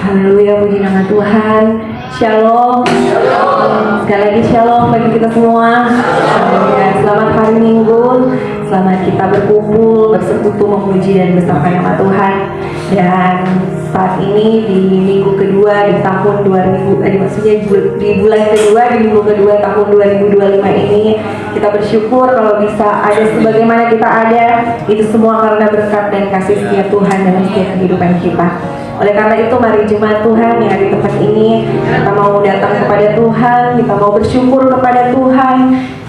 Haleluya, puji nama Tuhan. Shalom. Sekali lagi shalom bagi kita semua. Selamat hari Minggu. Selamat kita berkumpul, bersekutu, memuji dan bersama nama Tuhan. Dan saat ini di minggu kedua di tahun 2000, maksudnya di bulan kedua, di minggu kedua tahun 2025 ini, kita bersyukur kalau bisa ada sebagaimana kita ada. Itu semua karena berkat dan kasih setia Tuhan dalam setiap kehidupan kita. Oleh karena itu, mari jemaat Tuhan yang ada di tempat ini, kita mau datang kepada Tuhan, kita mau bersyukur kepada Tuhan,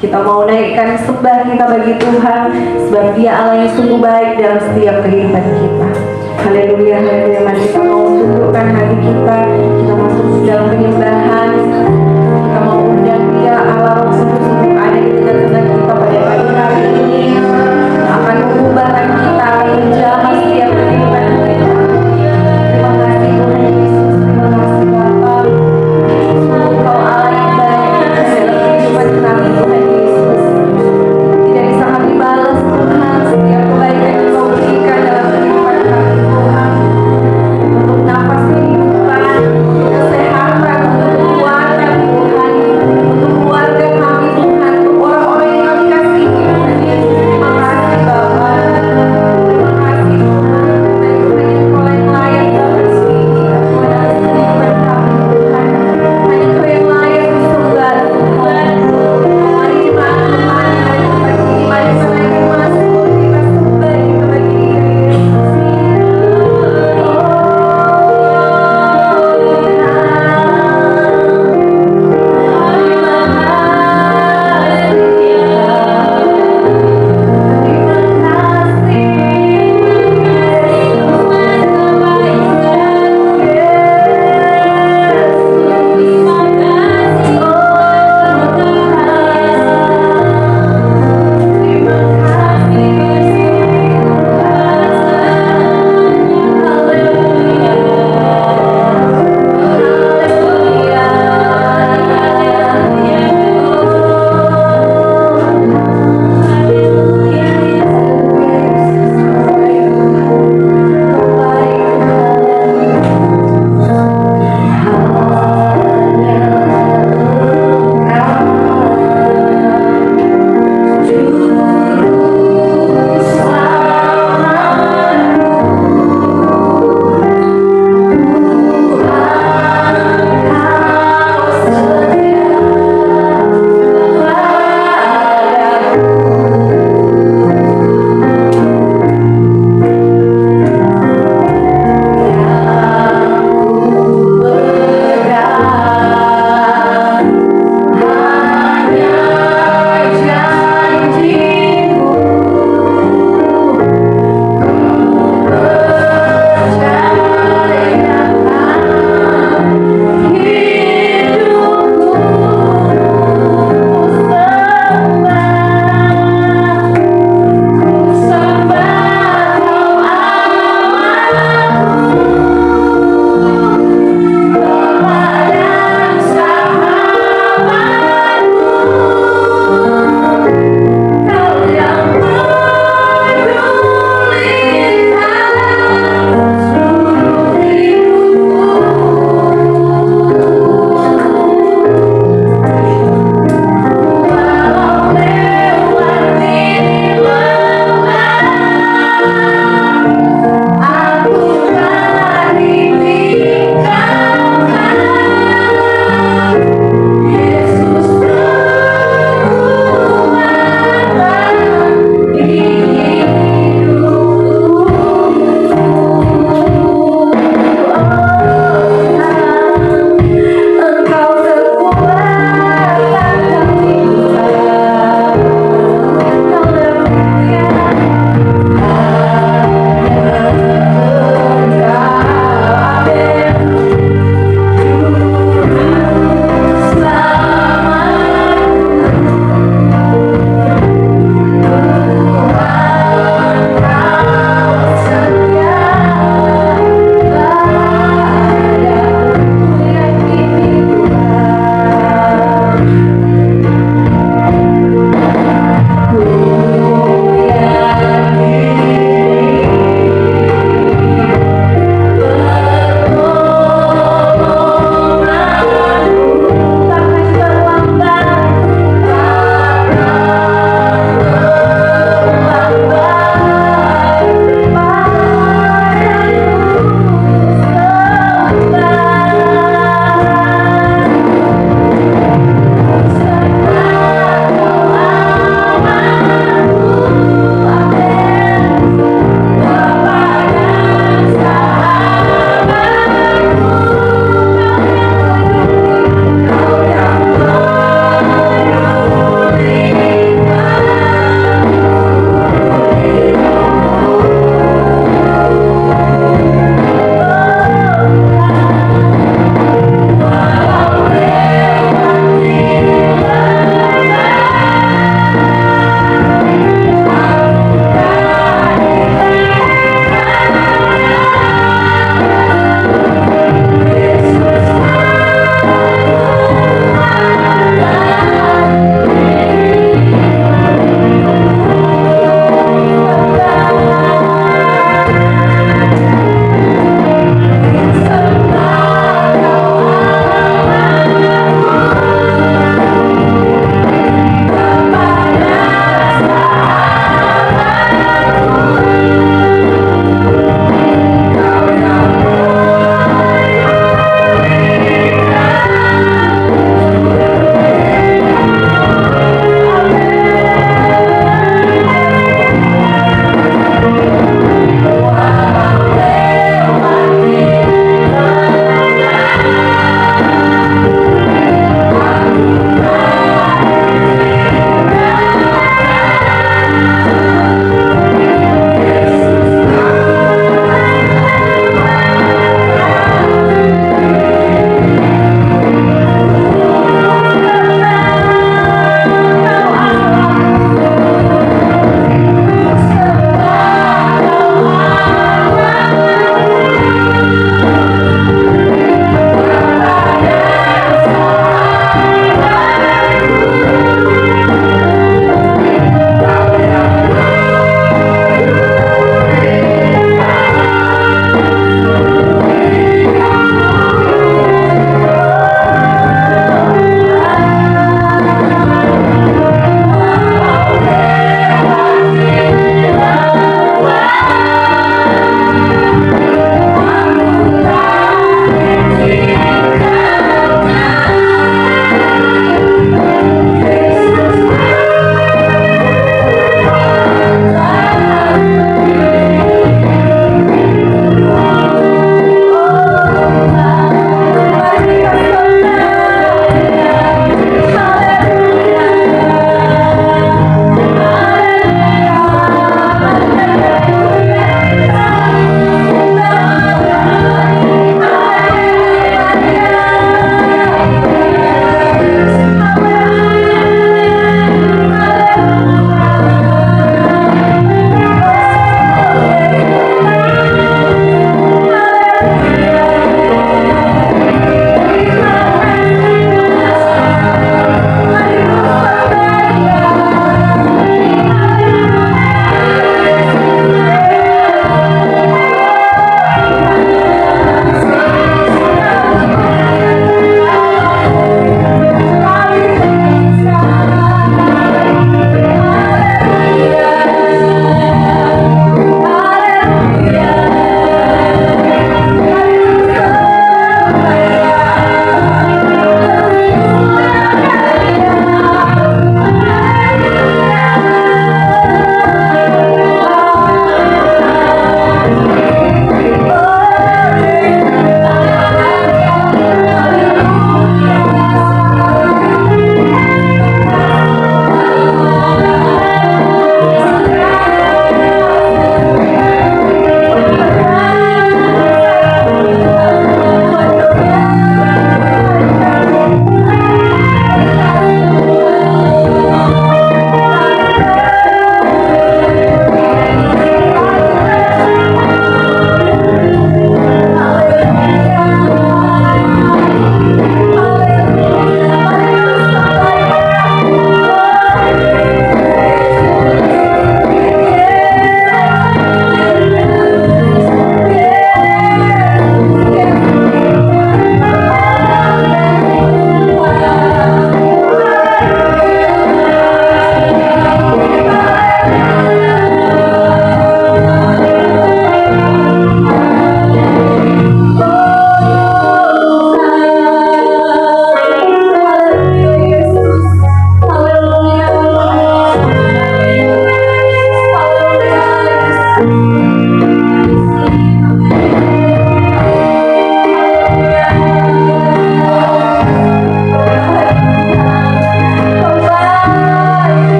kita mau naikkan sembah kita bagi Tuhan, sebab Dia Allah yang sungguh baik dalam setiap kehidupan kita. Haleluya, haleluya. Mari kita mau tundukkan hati kita masuk dalam penyembahan, kita mau undang Dia Allah yang sungguh-sungguh ada di tengah-tengah kita pada pagi hari ini, yang akan mengubahkan kita, akan menjamah setiap kehidupan kita. Terima kasih Tuhan Yesus, terima kasih Bapa. Sungguh Engkau Allah yang baik dalam kehidupan kami Tuhan Yesus. Tidak bisa kami balas Tuhan setiap kebaikan yang Kau berikan dalam kehidupan kami Tuhan. Untuk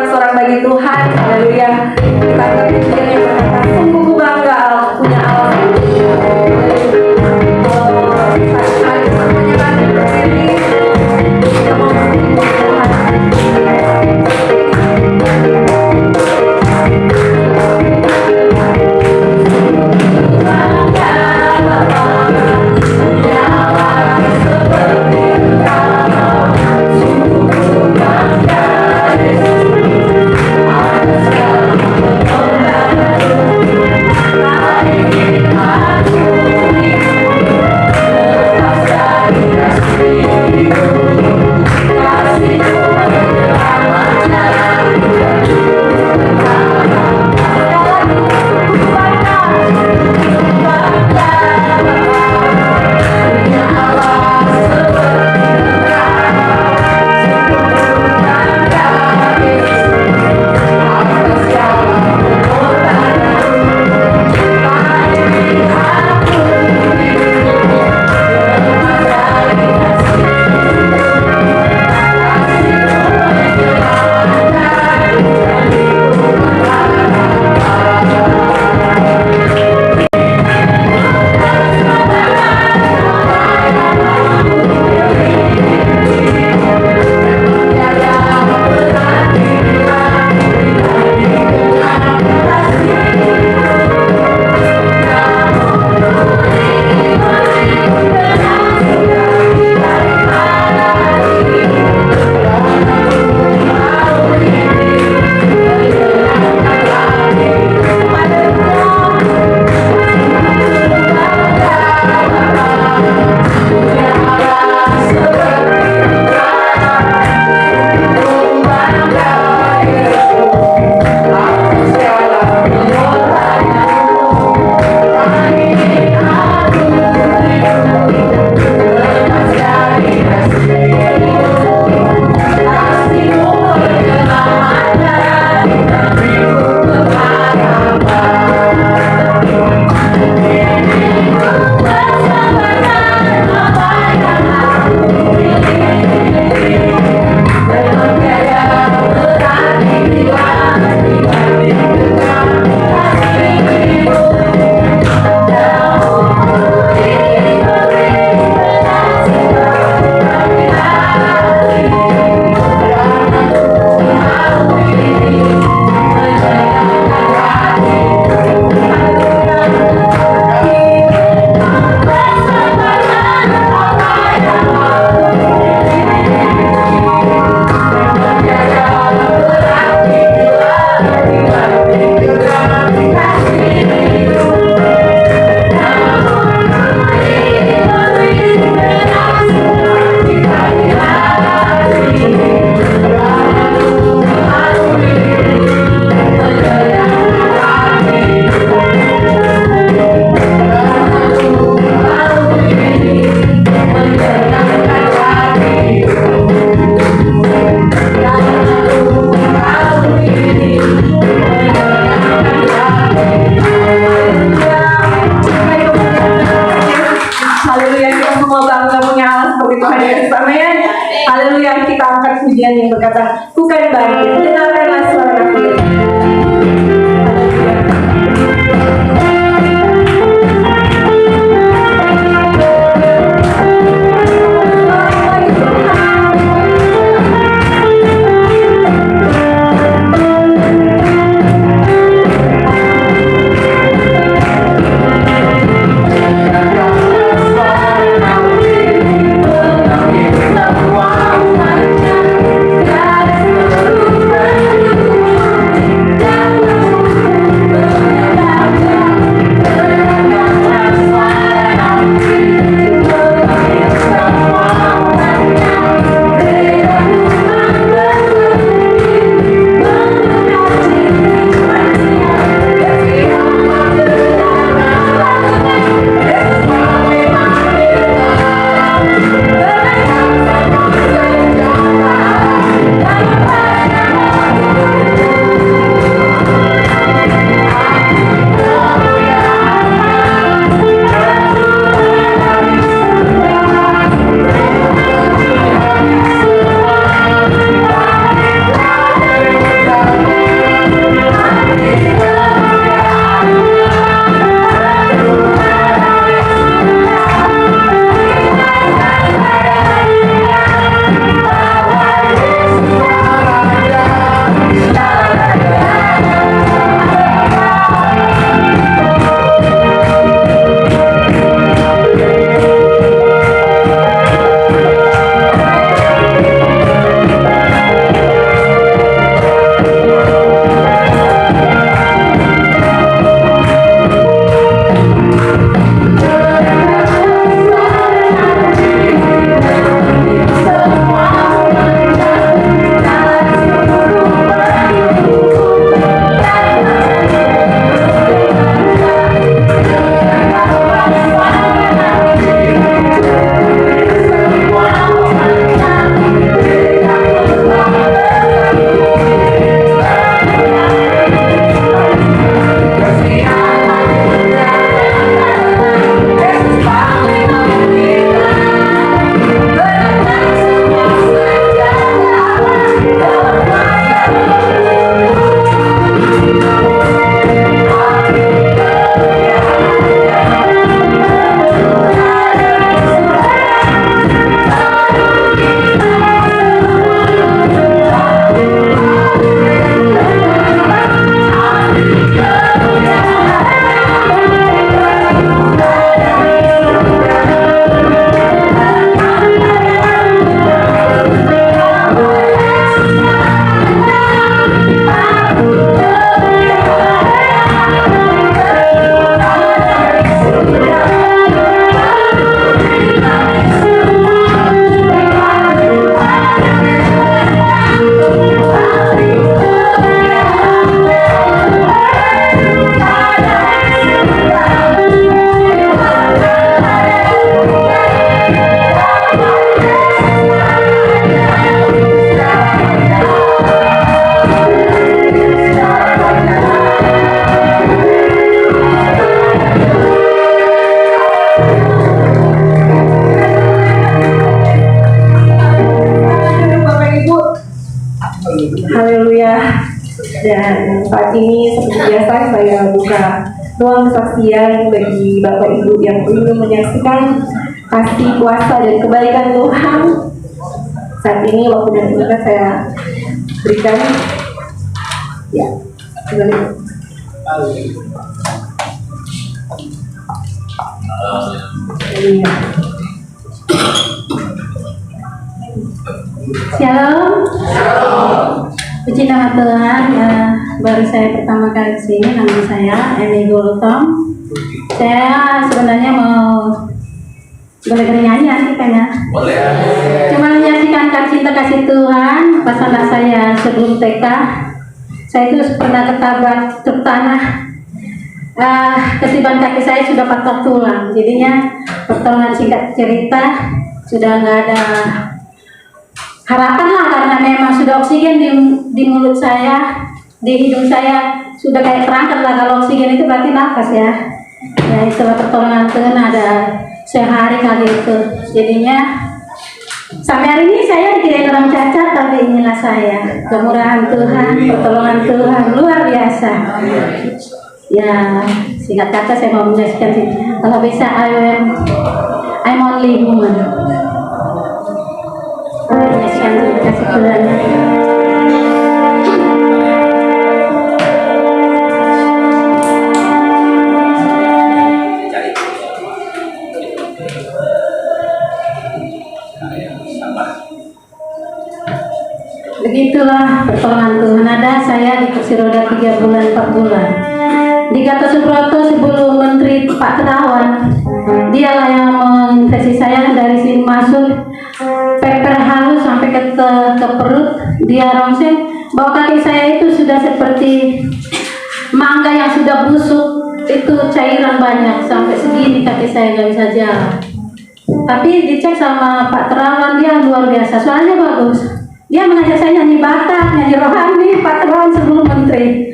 bersorak-sorak bagi Tuhan. Haleluya. Kita berpikir yang berkata, sungguh ku bangga punya Allah. Mari semuanya lagi berdiri. Kita mau memuji Tuhan. Dan saat ini seperti biasa saya buka ruang kesaksian bagi Bapak Ibu yang ingin menyaksikan kasih kuasa dan kebaikan Tuhan. Saat ini waktu dan juga saya berikan ya kembali. Shalom. Puji nama Tuhan. Baru saya pertama kali kesini. Nama saya Emi Gultom. Saya sebenarnya boleh bernyanyi nanti kan ya? Boleh. Cuma menyaksikan kasih Tuhan pas anak saya sebelum TK. Saya itu pernah ketabrak truk tanah. Ketiban kaki saya sudah patah tulang. Jadinya pertolongan singkat cerita sudah nggak ada harapan lah, karena memang sudah oksigen di mulut saya, di hidung saya sudah kayak terangkat lah. Kalau oksigen itu berarti nafas ya. Ya itulah pertolongan Tuhan, ada sehari kali itu. Jadinya sampai hari ini saya dikirain orang cacat, tapi inilah saya. Kemurahan Tuhan, pertolongan Tuhan luar biasa. Ya singkat kata saya mau menjelaskan sih. Kalau bisa I'm only human. Terima kasih Tuhan. Begitulah pertolongan Tuhan. Ada saya di kursi roda 3 bulan 4 bulan. Di Gatot Subroto sebelum Menteri Pak Terawan, dialah yang menginfeksi saya dari sini masuk peper halus sampai ke perut. Dia rongseng, bahwa kaki saya itu sudah seperti mangga yang sudah busuk, itu cairan banyak sampai segini kaki saya nggak bisa jalan. Tapi dicek sama Pak Terawan, dia luar biasa, soalnya bagus. Dia mengajak saya nyanyi Batak, nyanyi rohani, Pak Terawan sebelum menteri.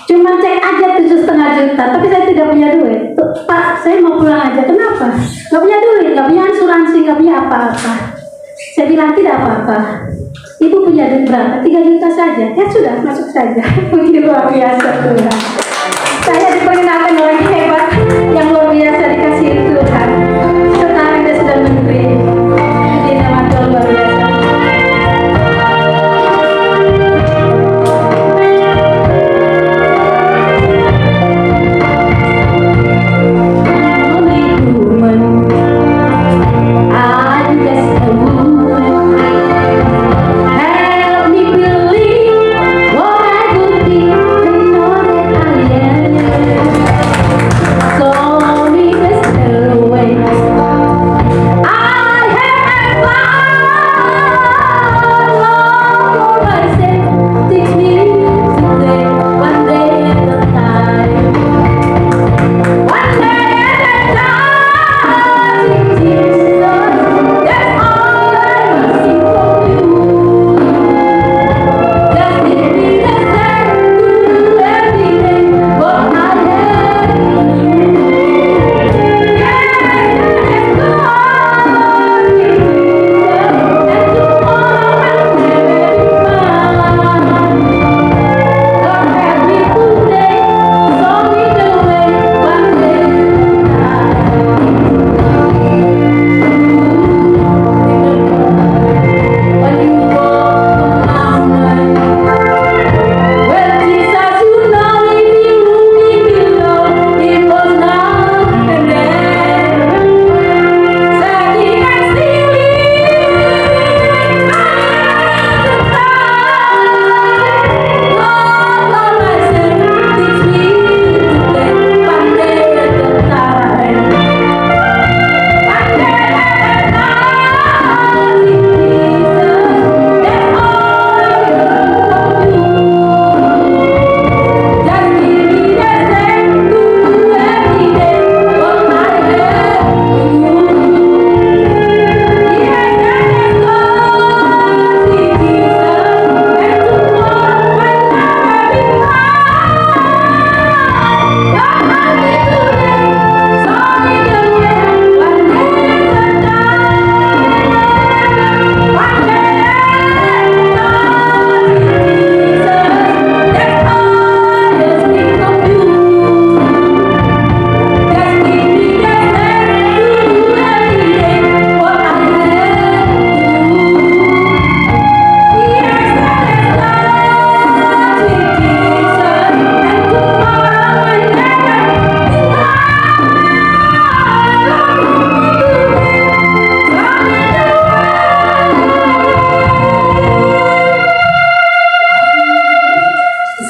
Cuma cek aja 7,5 juta, tapi saya tidak punya duit. Pak, saya mau pulang aja. Kenapa? Gak punya duit, gak punya asuransi, gak punya apa-apa. Saya bilang tidak apa-apa. Ibu punya duit berapa? 3 juta saja. Ya sudah, masuk saja. Puji luar biasa Tuhan. Saya diperkenalkan lagi hebat, yang luar biasa dikasih Tuhan. Sekarang dia sudah menteri. Puji nama Tuhan luar biasa. Help me believe what I could be and know that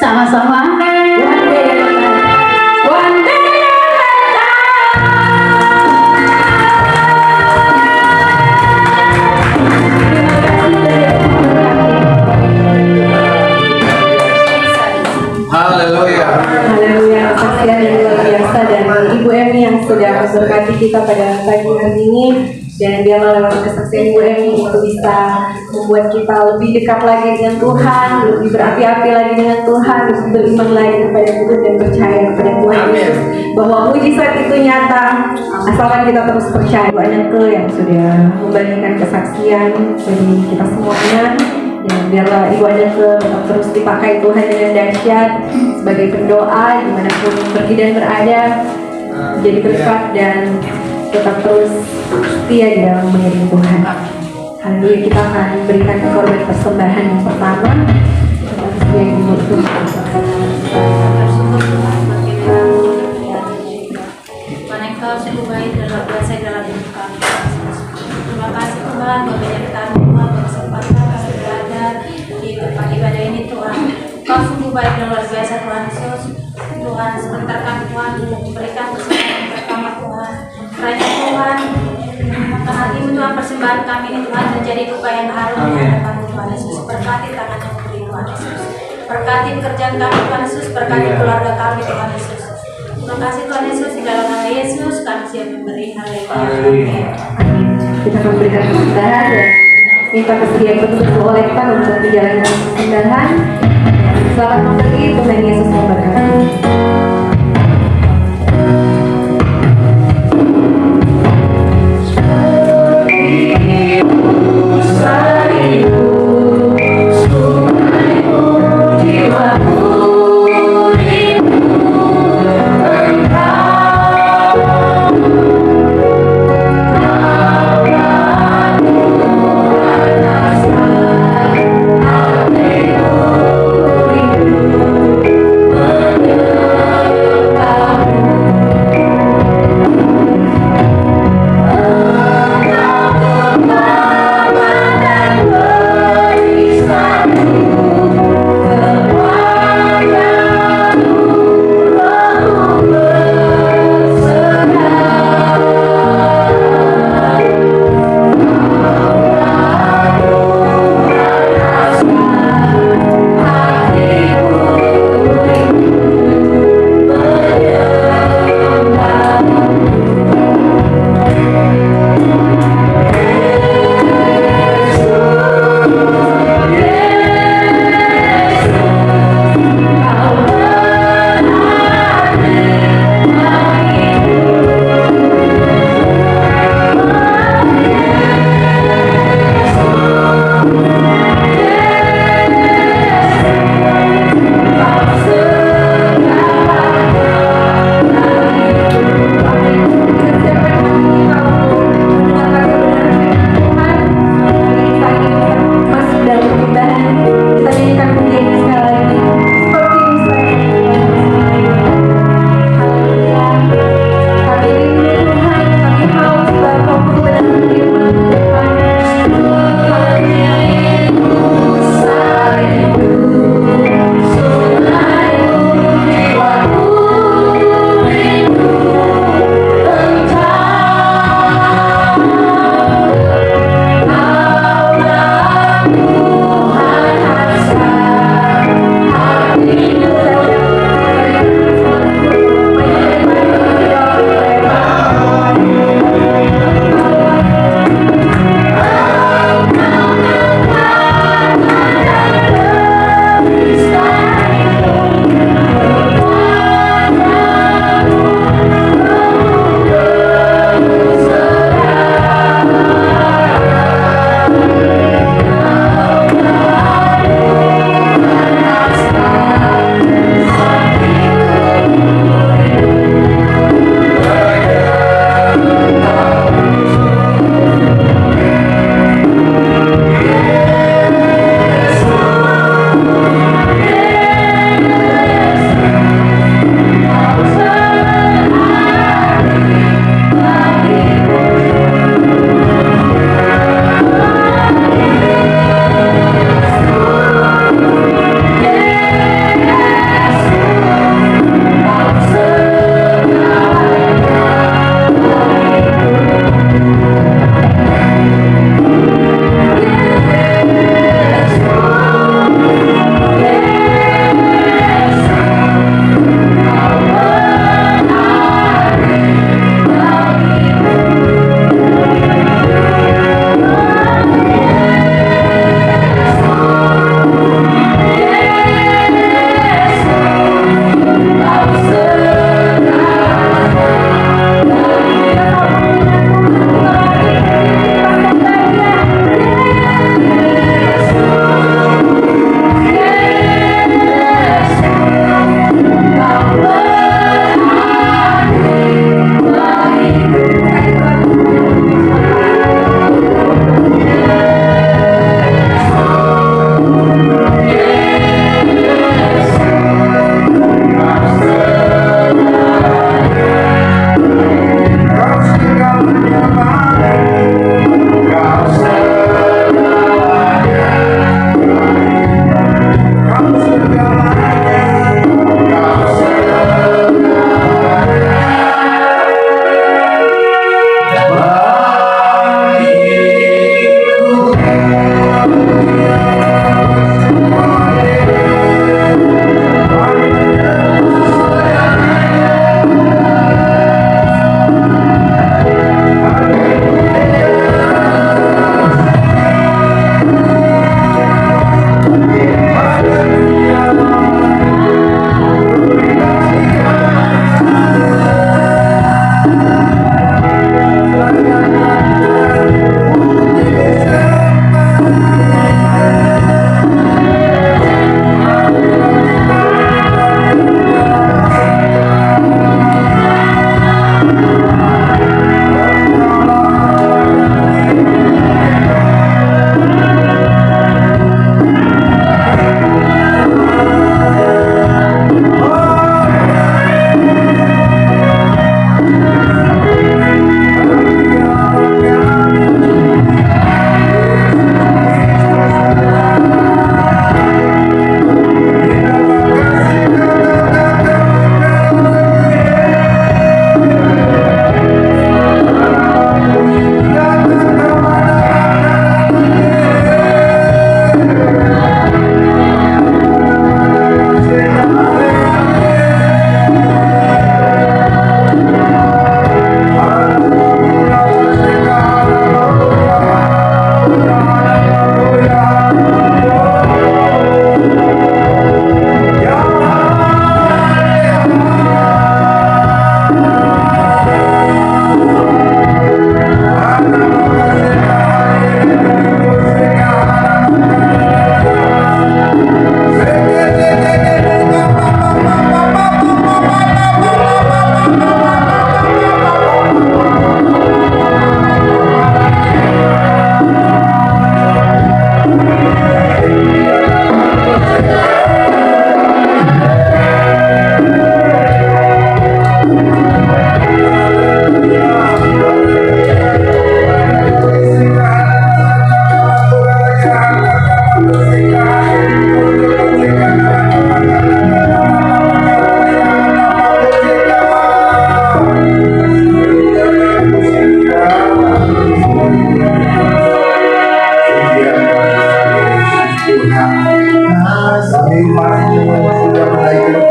Sama-sama. One day at a time. One day at a Haleluya. Haleluya, kesaksian yang luar biasa dari Ibu Emi yang sudah memberkati kita pada pagi hari ini, dan dia melalui kesaksian Ibu Emi itu bisa membuat kita lebih dekat lagi dengan Tuhan, lebih berapi-api lagi dengan Tuhan, lebih beriman lagi kepada Tuhan dan percaya kepada Tuhan Yesus bahwa mujizat itu nyata asalkan kita terus percaya. Banyak tuh yang sudah membagikan kesaksian bagi kita semuanya. Dan biarlah Ibu Aneke tetap terus dipakai Tuhan dengan dahsyat sebagai pendoa dimanapun pergi dan berada, jadi berkat dan tetap terus setia di dalam mengiring Tuhan. Haleluya, kita akan berikan korban persembahan yang pertama. Tetap setia di mulut Tuhan. Bersyukur Tuhan bagi Tuhan Engkau sungguh baik dan luar biasa dalam hidup kami. Terima kasih Tuhan bagi kami Tuhan berkesempatan kami berada di tempat ibadah ini Tuhan. Kau sungguh baik dan luar biasa Tuhan Yesus. Tuhan sebentar kami Tuhan memberikan persembahan pertama Tuhan. Kiranya Tuhan mata hatimu Tuhan persembahan kami ini Tuhan menjadi duka yang harum di hadapan Tuhan Yesus. Berkati tangan yang memberi Tuhan Yesus. Berkati pekerjaan kami Tuhan Yesus. Berkati keluarga kami Tuhan Yesus. Terima kasih Tuhan Yesus, di dalam nama Yesus kami siap memberi. Haleluya. Amin. Kita akan berikan persembahan dan minta kesediaan petugas kolektor untuk menjalankan persembahan. Selamat memberi, Tuhan Yesus memberkati. Hallelujah.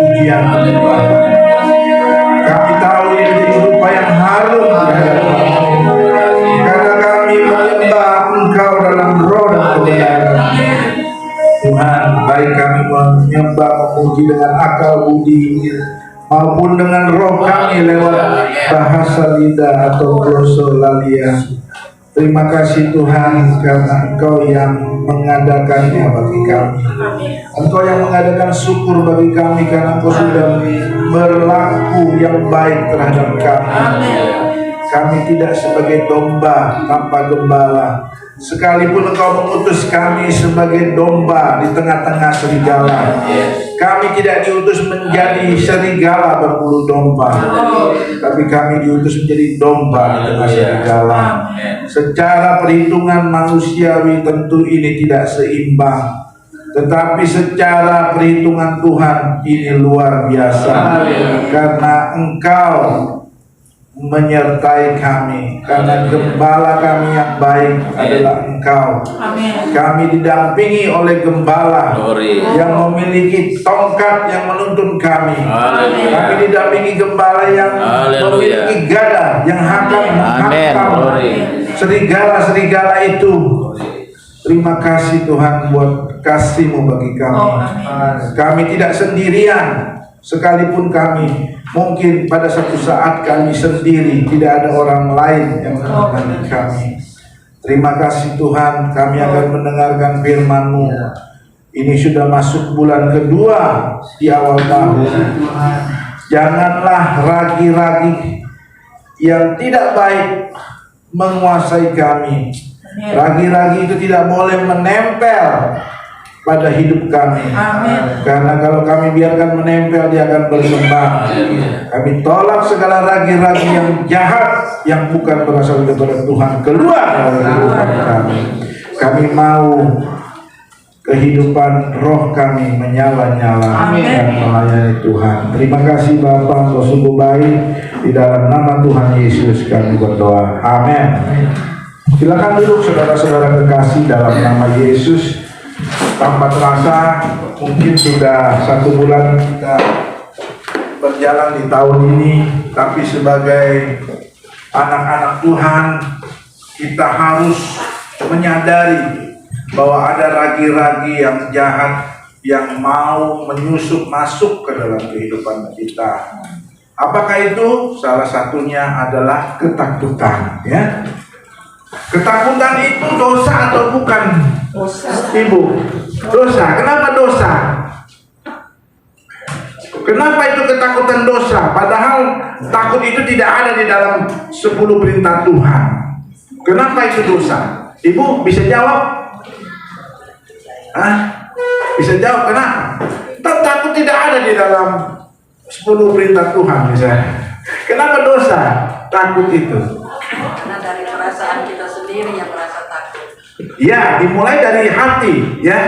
pujian penyembahan. Kami tahu ini menjadi rupa yang harum di hadapan-Mu, karena kami menyembah Engkau dalam roh dan kebenaran. Tuhan, baik kami menyembah, memuji dengan akal budi maupun dengan roh kami lewat bahasa lidah atau glosolalia. Terima kasih Tuhan, karena Engkau yang mengadakannya bagi kami. Engkau yang mengadakan syukur bagi kami, karena Engkau sudah berlaku yang baik terhadap kami. Kami tidak sebagai domba tanpa gembala, sekalipun Engkau mengutus kami sebagai domba di tengah-tengah serigala. Kami tidak diutus menjadi serigala berbulu domba, tapi kami diutus menjadi domba di tengah serigala. Secara perhitungan manusiawi tentu ini tidak seimbang, tetapi secara perhitungan Tuhan ini luar biasa, karena Engkau menyertai kami, karena gembala kami yang baik adalah Engkau. Kami didampingi oleh gembala yang memiliki tongkat yang menuntun kami. Kami didampingi gembala yang memiliki gada yang akan menghantam serigala-serigala itu. Terima kasih Tuhan buat kasih-Mu bagi kami. Kami tidak sendirian, sekalipun kami mungkin pada satu saat kami sendiri, tidak ada orang lain yang menemani kami. Terima kasih Tuhan, kami akan mendengarkan firman-Mu. Ini sudah masuk bulan kedua di awal tahun. Janganlah ragi-ragi yang tidak baik menguasai kami. Ragi-ragi itu tidak boleh menempel pada hidup kami. Karena kalau kami biarkan menempel, dia akan berkembang. Kami tolak segala ragi-ragi yang jahat yang bukan berasal dari Tuhan keluar dari kehidupan kami. Kami mau kehidupan roh kami menyala-nyala dan melayani Tuhan. Terima kasih Bapa, Engkau sungguh baik. Di dalam nama Tuhan Yesus kami berdoa. Amin. Silakan duduk saudara-saudara kekasih dalam nama Yesus. Tanpa terasa mungkin sudah 1 bulan kita berjalan di tahun ini, tapi sebagai anak-anak Tuhan kita harus menyadari bahwa ada ragi-ragi yang jahat yang mau menyusup masuk ke dalam kehidupan kita. Apakah itu? Salah satunya adalah ketakutan, ya. Ketakutan itu dosa atau bukan? Dosa. Ibu, dosa. Kenapa dosa? Kenapa itu ketakutan dosa? Padahal takut itu tidak ada di dalam 10 perintah Tuhan. Kenapa itu dosa? Ibu bisa jawab? Bisa jawab kenapa? Takut tidak ada di dalam 10 perintah Tuhan misalnya. Kenapa dosa? Takut itu. Karena dari perasaan kita sendiri yang merasa takut. Ya, dimulai dari hati, ya.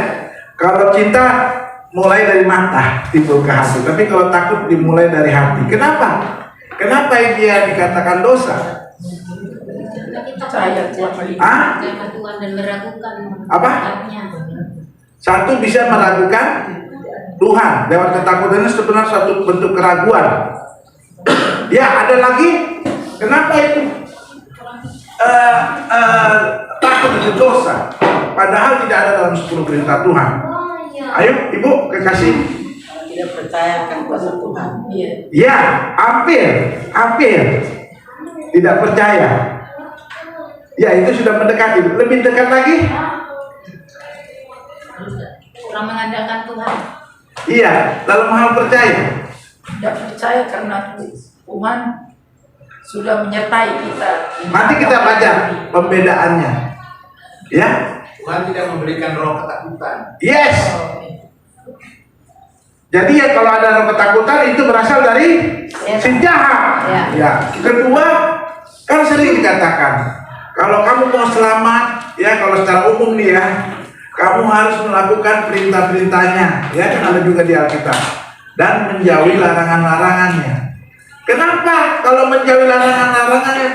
Kalau cinta mulai dari mata timbul ke hati, tapi kalau takut dimulai dari hati. Kenapa? Kenapa dia dikatakan dosa? Percaya Tuhan dan meragukan. Apa? Satu bisa meragukan Tuhan lewat ketakutan, itu sebenarnya satu bentuk keraguan. Ya, ada lagi. Kenapa itu? Takut itu dosa, padahal tidak ada dalam 10 perintah Tuhan. Ayo ibu kekasih, tidak percaya akan kuasa Tuhan. ya hampir tidak percaya. Ya, itu sudah mendekati. Lebih dekat lagi, Kurang mengandalkan Tuhan. iya, dalam hal percaya. Tidak percaya karena Tuhan sudah menyertai kita. Nanti kita baca pembedaannya, ya. Tuhan tidak memberikan roh ketakutan. Yes. Jadi ya, kalau ada roh ketakutan itu berasal dari si jahat. Ya. Kedua, kan sering dikatakan, kalau kamu mau selamat, ya, kalau secara umum nih ya, kamu harus melakukan perintah-perintahnya, ya, kan ada juga di Alkitab, dan menjauhi larangan-larangannya. Kenapa kalau menjauhi larangan-larangannya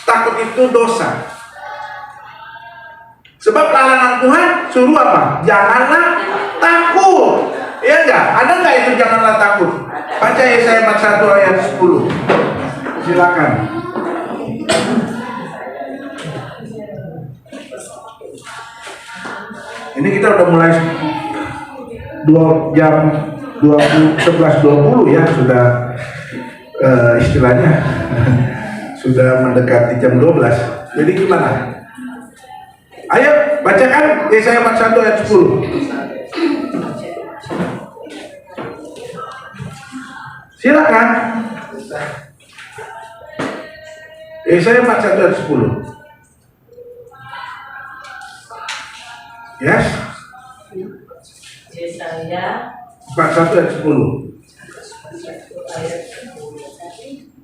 takut itu dosa? Sebab larangan Tuhan suruh apa? Janganlah takut. Iya enggak? Ada enggak itu janganlah takut? Baca Yesaya 41 ayat 10. Silakan. Ini kita udah mulai 2 jam 11.20 ya, sudah istilahnya sudah mendekati jam 12. Jadi gimana? Ayo bacakan Yesaya 41 ayat 10. Silakan. Yesaya 41 ayat 10. Yes. Yesaya 41 ayat 10.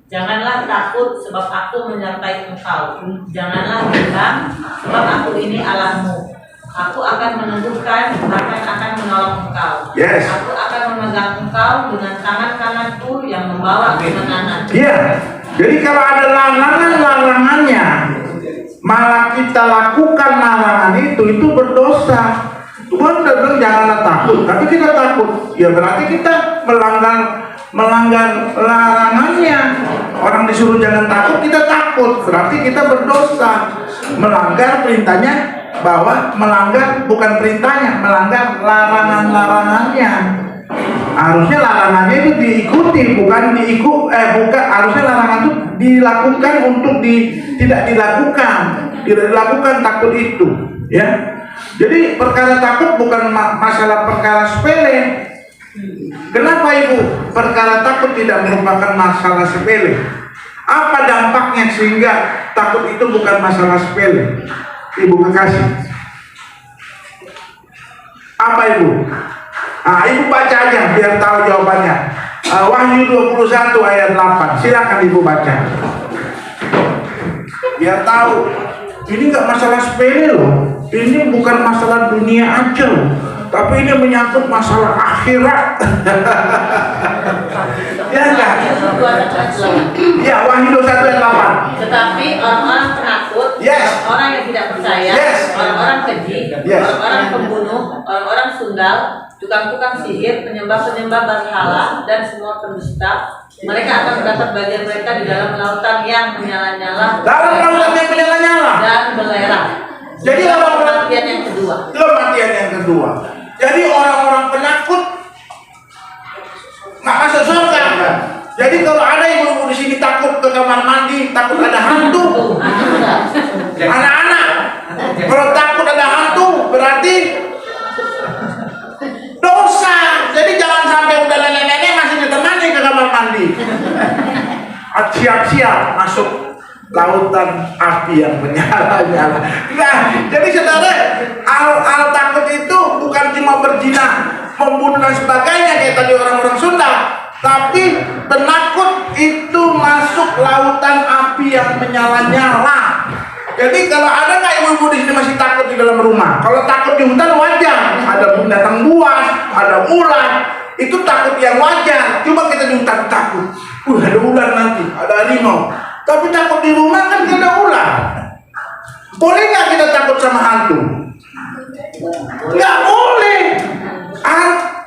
Janganlah takut sebab aku menyertai engkau. Janganlah bimbang sebab aku ini Allahmu. Aku akan meneguhkan, akan menolong engkau. Yes. Aku akan memegang engkau dengan tangan kananku yang membawa kemenangan. Iya. Jadi kalau ada larangannya, malah kita lakukan larangan itu berdosa. Tuhan udah bilang janganlah takut, tapi kita takut. Ya berarti kita melanggar larangannya. Orang disuruh jangan takut, kita takut. Berarti kita berdosa. Melanggar perintahnya, bahwa melanggar bukan perintahnya, melanggar larangan-larangannya. Harusnya larangannya itu diikuti, bukan harusnya larangan itu dilakukan untuk tidak dilakukan takut itu, ya. Jadi perkara takut bukan masalah perkara sepele. Kenapa Ibu? Perkara takut tidak merupakan masalah sepele. Apa dampaknya sehingga takut itu bukan masalah sepele? Ibu kekasih. Apa Ibu? Nah, Ibu baca aja biar tahu jawabannya. Wahyu 21 ayat 8. Silakan Ibu baca. Biar tahu. Ini nggak masalah sepele loh. Ini bukan masalah dunia aja loh. Tapi ini menyangkut masalah akhirat. Ya enggak? Ya, Wahyu 21 ayat 8. Tetapi orang-orang penakut, Yes. orang yang tidak percaya, Yes. orang-orang keji, Yes. orang-orang pembunuh, orang-orang sundal, tukang-tukang sihir, penyembah-penyembah berhala, dan semua pendusta, mereka akan mendapat bagian mereka di dalam lautan yang menyala-nyala Dalam lautan yang menyala-nyala. dan belerang. Jadi orang-orang kematian yang kedua. Kematian yang kedua. Jadi orang-orang penakut nggak masuk surga. Jadi kalau ada ibu-ibu di sini takut ke kamar mandi, takut ada hantu, anak-anak, kalau takut ada hantu berarti dosa. Jadi jangan sampai udah nenek-nenek masih ditemani ke kamar mandi. Siap-siap masuk lautan api yang menyala-nyala. Nah, jadi saudara, al takut itu bukan cuma berzina, membunuh dan sebagainya kayak tadi orang-orang Sunda, tapi penakut itu masuk lautan api yang menyala-nyala. Jadi kalau ada nggak ibu-ibu di sini masih takut di dalam rumah? Kalau takut di hutan wajar, ada binatang buas, ada ular, itu takut yang wajar. Coba kita di hutan takut, ada ular nanti, ada harimau. Tapi takut di rumah kan tidak ada ular. Boleh nggak kita takut sama hantu? Nggak boleh.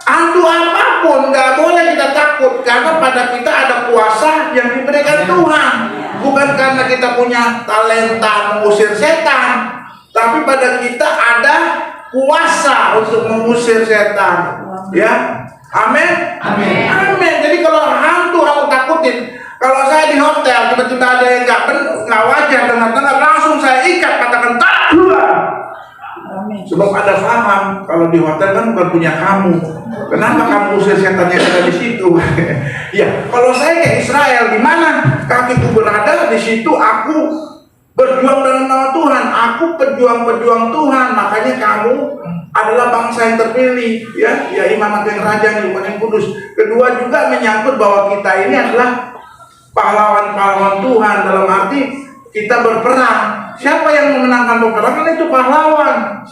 Hantu apapun nggak boleh kita takut, karena pada kita ada kuasa yang diberikan Tuhan. Bukan karena kita punya talenta mengusir setan, tapi pada kita ada kuasa untuk mengusir setan. Ya, amin. Amin. Amin. Jadi kalau hantu kamu takutin. Kalau saya di hotel tiba-tiba ada yang nggak wajar dengar-dengar, langsung saya ikat, katakan tak keluar. Sebab ada paham kalau di hotel kan bukan punya kamu. Kenapa kamu usir setan yang ada di situ? Ya, kalau saya ke Israel, di mana kakiku berada, di situ aku berjuang dalam nama Tuhan. Aku pejuang-pejuang Tuhan. Makanya kamu adalah bangsa yang terpilih, ya imamat yang raja, imamat yang kudus. Kedua juga menyangkut bahwa kita ini adalah pahlawan-pahlawan Tuhan, dalam arti kita berperang. Siapa yang memenangkan peperangan itu pahlawan.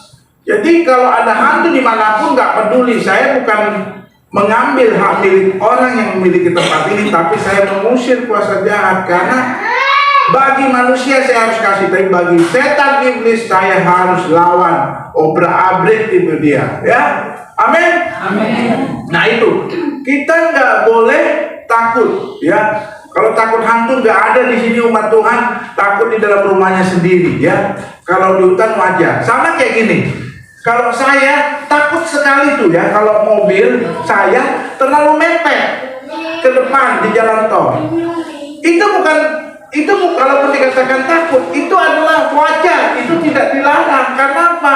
Jadi kalau ada hantu dimanapun nggak peduli. Saya bukan mengambil hak milik orang yang memiliki tempat ini, tapi saya mengusir kuasa jahat. Karena Bagi manusia saya harus kasih, tapi bagi setan iblis saya harus lawan, obrak-abrik itu dia. Ya, amin. Nah itu kita nggak boleh takut, ya. Kalau takut hantu nggak ada di sini umat Tuhan, takut di dalam rumahnya sendiri, ya. Kalau di hutan wajar. Sama kayak gini. Kalau saya takut sekali tuh ya, kalau mobil saya terlalu mepet ke depan di jalan tol. Itu kalau dikatakan takut, itu adalah wajar, itu tidak dilarang. Karena apa?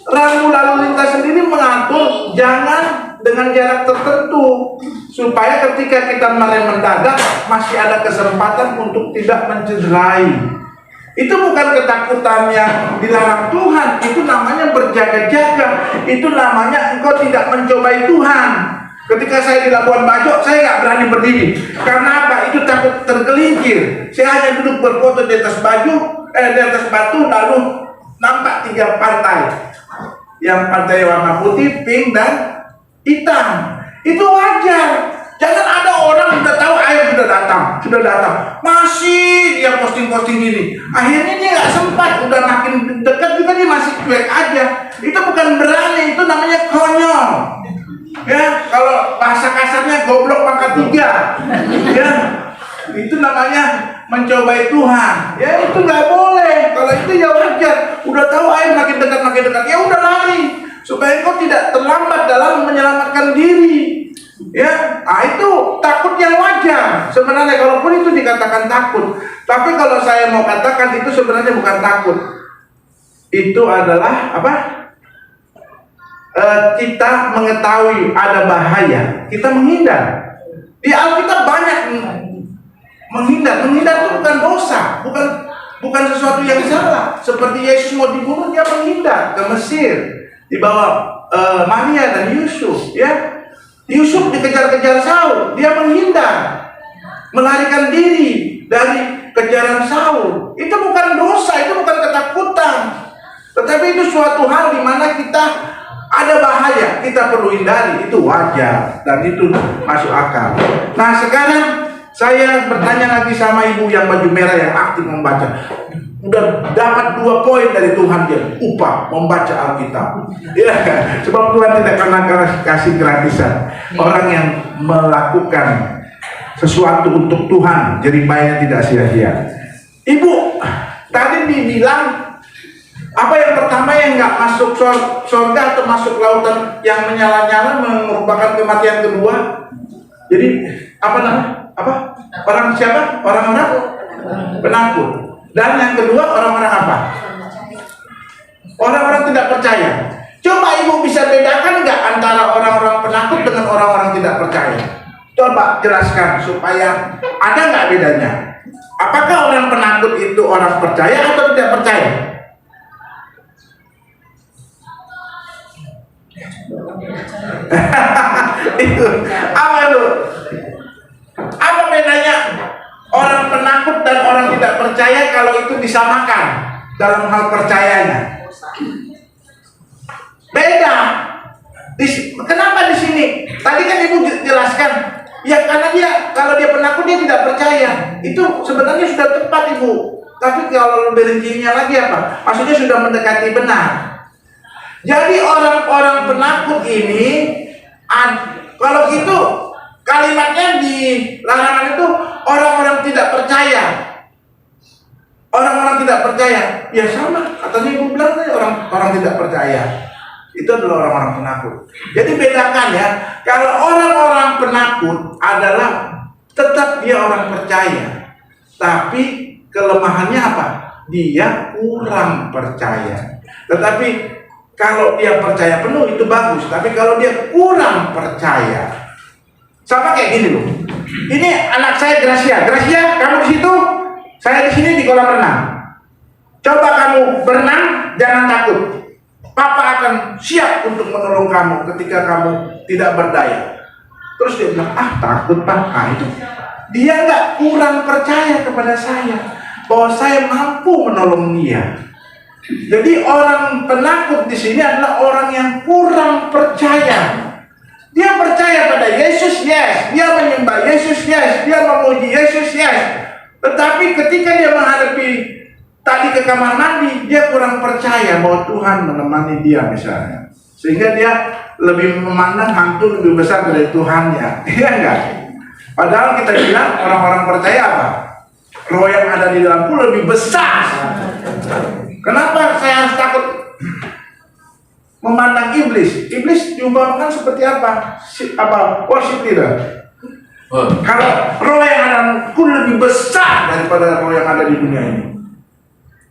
Rambu lalu lintas sendiri mengatur jangan dengan jarak tertentu, supaya ketika kita merem mendadak masih ada kesempatan untuk tidak mencederai. Itu bukan ketakutan yang dilarang Tuhan, itu namanya berjaga-jaga, itu namanya engkau tidak mencobai Tuhan. Ketika saya di Labuan Bajo, saya nggak berani berdiri. Karena apa? Itu takut tergelincir. Saya hanya duduk berfoto di atas di atas batu, lalu nampak 3 pantai. Yang pantai warna putih, pink, dan hitam. Itu wajar. Jangan ada orang sudah tahu air sudah datang, masih dia posting gini. Akhirnya dia nggak sempat, udah makin dekat juga dia masih cuek aja. Itu bukan berani, itu namanya konyol. Ya, kalau bahasa kasarnya goblok pangkat 3. Ya, itu namanya mencobai Tuhan. Ya itu nggak boleh. Kalau itu ya wajar. Udah tahu air makin dekat, ya udah lari supaya kau tidak terlambat dalam menyelamatkan diri. Ya, itu takut yang wajar. Sebenarnya kalaupun itu dikatakan takut, tapi kalau saya mau katakan itu sebenarnya bukan takut. Itu adalah apa? Kita mengetahui ada bahaya, kita menghindar. Di Alkitab banyak menghindar. Menghindar itu bukan dosa, bukan sesuatu yang salah. Seperti Yesus mau dibunuh, dia menghindar ke Mesir, dibawa Maria dan Yusuf. Ya, Yusuf dikejar-kejar Saul, dia menghindar, melarikan diri dari kejaran Saul. Itu bukan dosa, itu bukan ketakutan, tetapi itu suatu hal di mana kita ada bahaya, kita perlu hindari. Itu wajar dan itu masuk akal. Nah sekarang saya bertanya lagi sama ibu yang baju merah yang aktif membaca. Udah dapat 2 poin dari Tuhan, dia upah membaca Alkitab. Ya, sebab Tuhan tidak pernah kasih gratisan. Orang yang melakukan sesuatu untuk Tuhan, jeripayanya tidak sia-sia. Ibu tadi dibilang apa yang pertama yang nggak masuk surga atau masuk lautan yang menyala-nyala merupakan kematian kedua. Jadi apa namanya? Orang siapa? Orang-orang penakut. Dan yang kedua orang-orang apa? Orang-orang tidak percaya. Coba ibu bisa bedakan nggak antara orang-orang penakut dengan orang-orang tidak percaya? Coba jelaskan supaya ada nggak bedanya. Apakah orang penakut itu orang percaya atau tidak percaya? Itu apa lu? Apa bedanya orang penakut dan orang tidak percaya kalau itu disamakan dalam hal percayanya? Beda. Kenapa di sini? Tadi kan ibu jelaskan, ya karena kalau dia penakut dia tidak percaya. Itu sebenarnya sudah tepat ibu. Tapi kalau lebih rincinya lagi apa? Maksudnya sudah mendekati benar. Jadi orang-orang penakut ini, kalau gitu kalimatnya di larangan itu orang-orang tidak percaya. Orang-orang tidak percaya, ya sama. Katanya ibu bilang tadi orang tidak percaya. Itu adalah orang-orang penakut. Jadi bedakan ya. Kalau orang-orang penakut adalah tetap dia orang percaya, tapi kelemahannya apa? Dia kurang percaya. Tetapi kalau dia percaya penuh itu bagus, tapi kalau dia kurang percaya, sama kayak gini loh. Ini anak saya Gracia, kamu di situ, saya di sini di kolam renang. Coba kamu berenang, jangan takut. Papa akan siap untuk menolong kamu ketika kamu tidak berdaya. Terus dia bilang, takut Pak. Itu dia nggak kurang percaya kepada saya bahwa saya mampu menolong dia. Jadi orang penakut di sini adalah orang yang kurang percaya. Dia percaya pada Yesus, yes. Dia menyembah Yesus, yes. Dia memuji Yesus, yes. Tetapi bahwa Tuhan menemani dia misalnya, sehingga dia lebih memandang hantu lebih besar dari Tuhannya. Iya enggak? Padahal kita bilang orang-orang percaya apa? Roh yang ada di dalamku lebih besar. Kenapa saya harus takut memandang iblis? Iblis diumpamakan seperti apa? Worship leader. Kalau roh yang ada dalamku lebih besar daripada roh yang ada di dunia ini.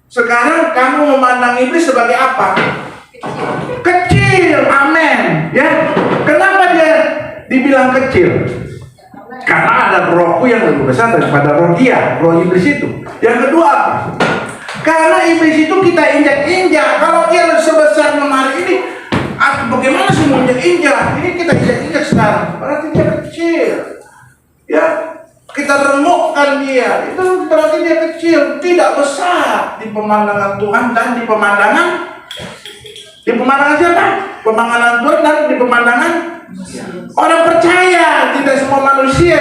Sekarang kamu memandang iblis sebagai apa? Kecil, amin. Ya, kenapa dia dibilang kecil? Karena ada rohku yang lebih besar daripada roh dia, roh iblis itu. Yang kedua apa? Karena iblis itu kita injak-injak. Kalau dia sebesar lemari ini, bagaimana sih menginjak-injak? Ini kita injak-injak sekarang. Berarti dia kecil. Ya, kita remukkan dia. Itu berarti dia kecil, tidak besar di pemandangan Tuhan dan di pemandangan siapa? Pemandangan Tuhan dan di pemandangan orang percaya. Tidak semua manusia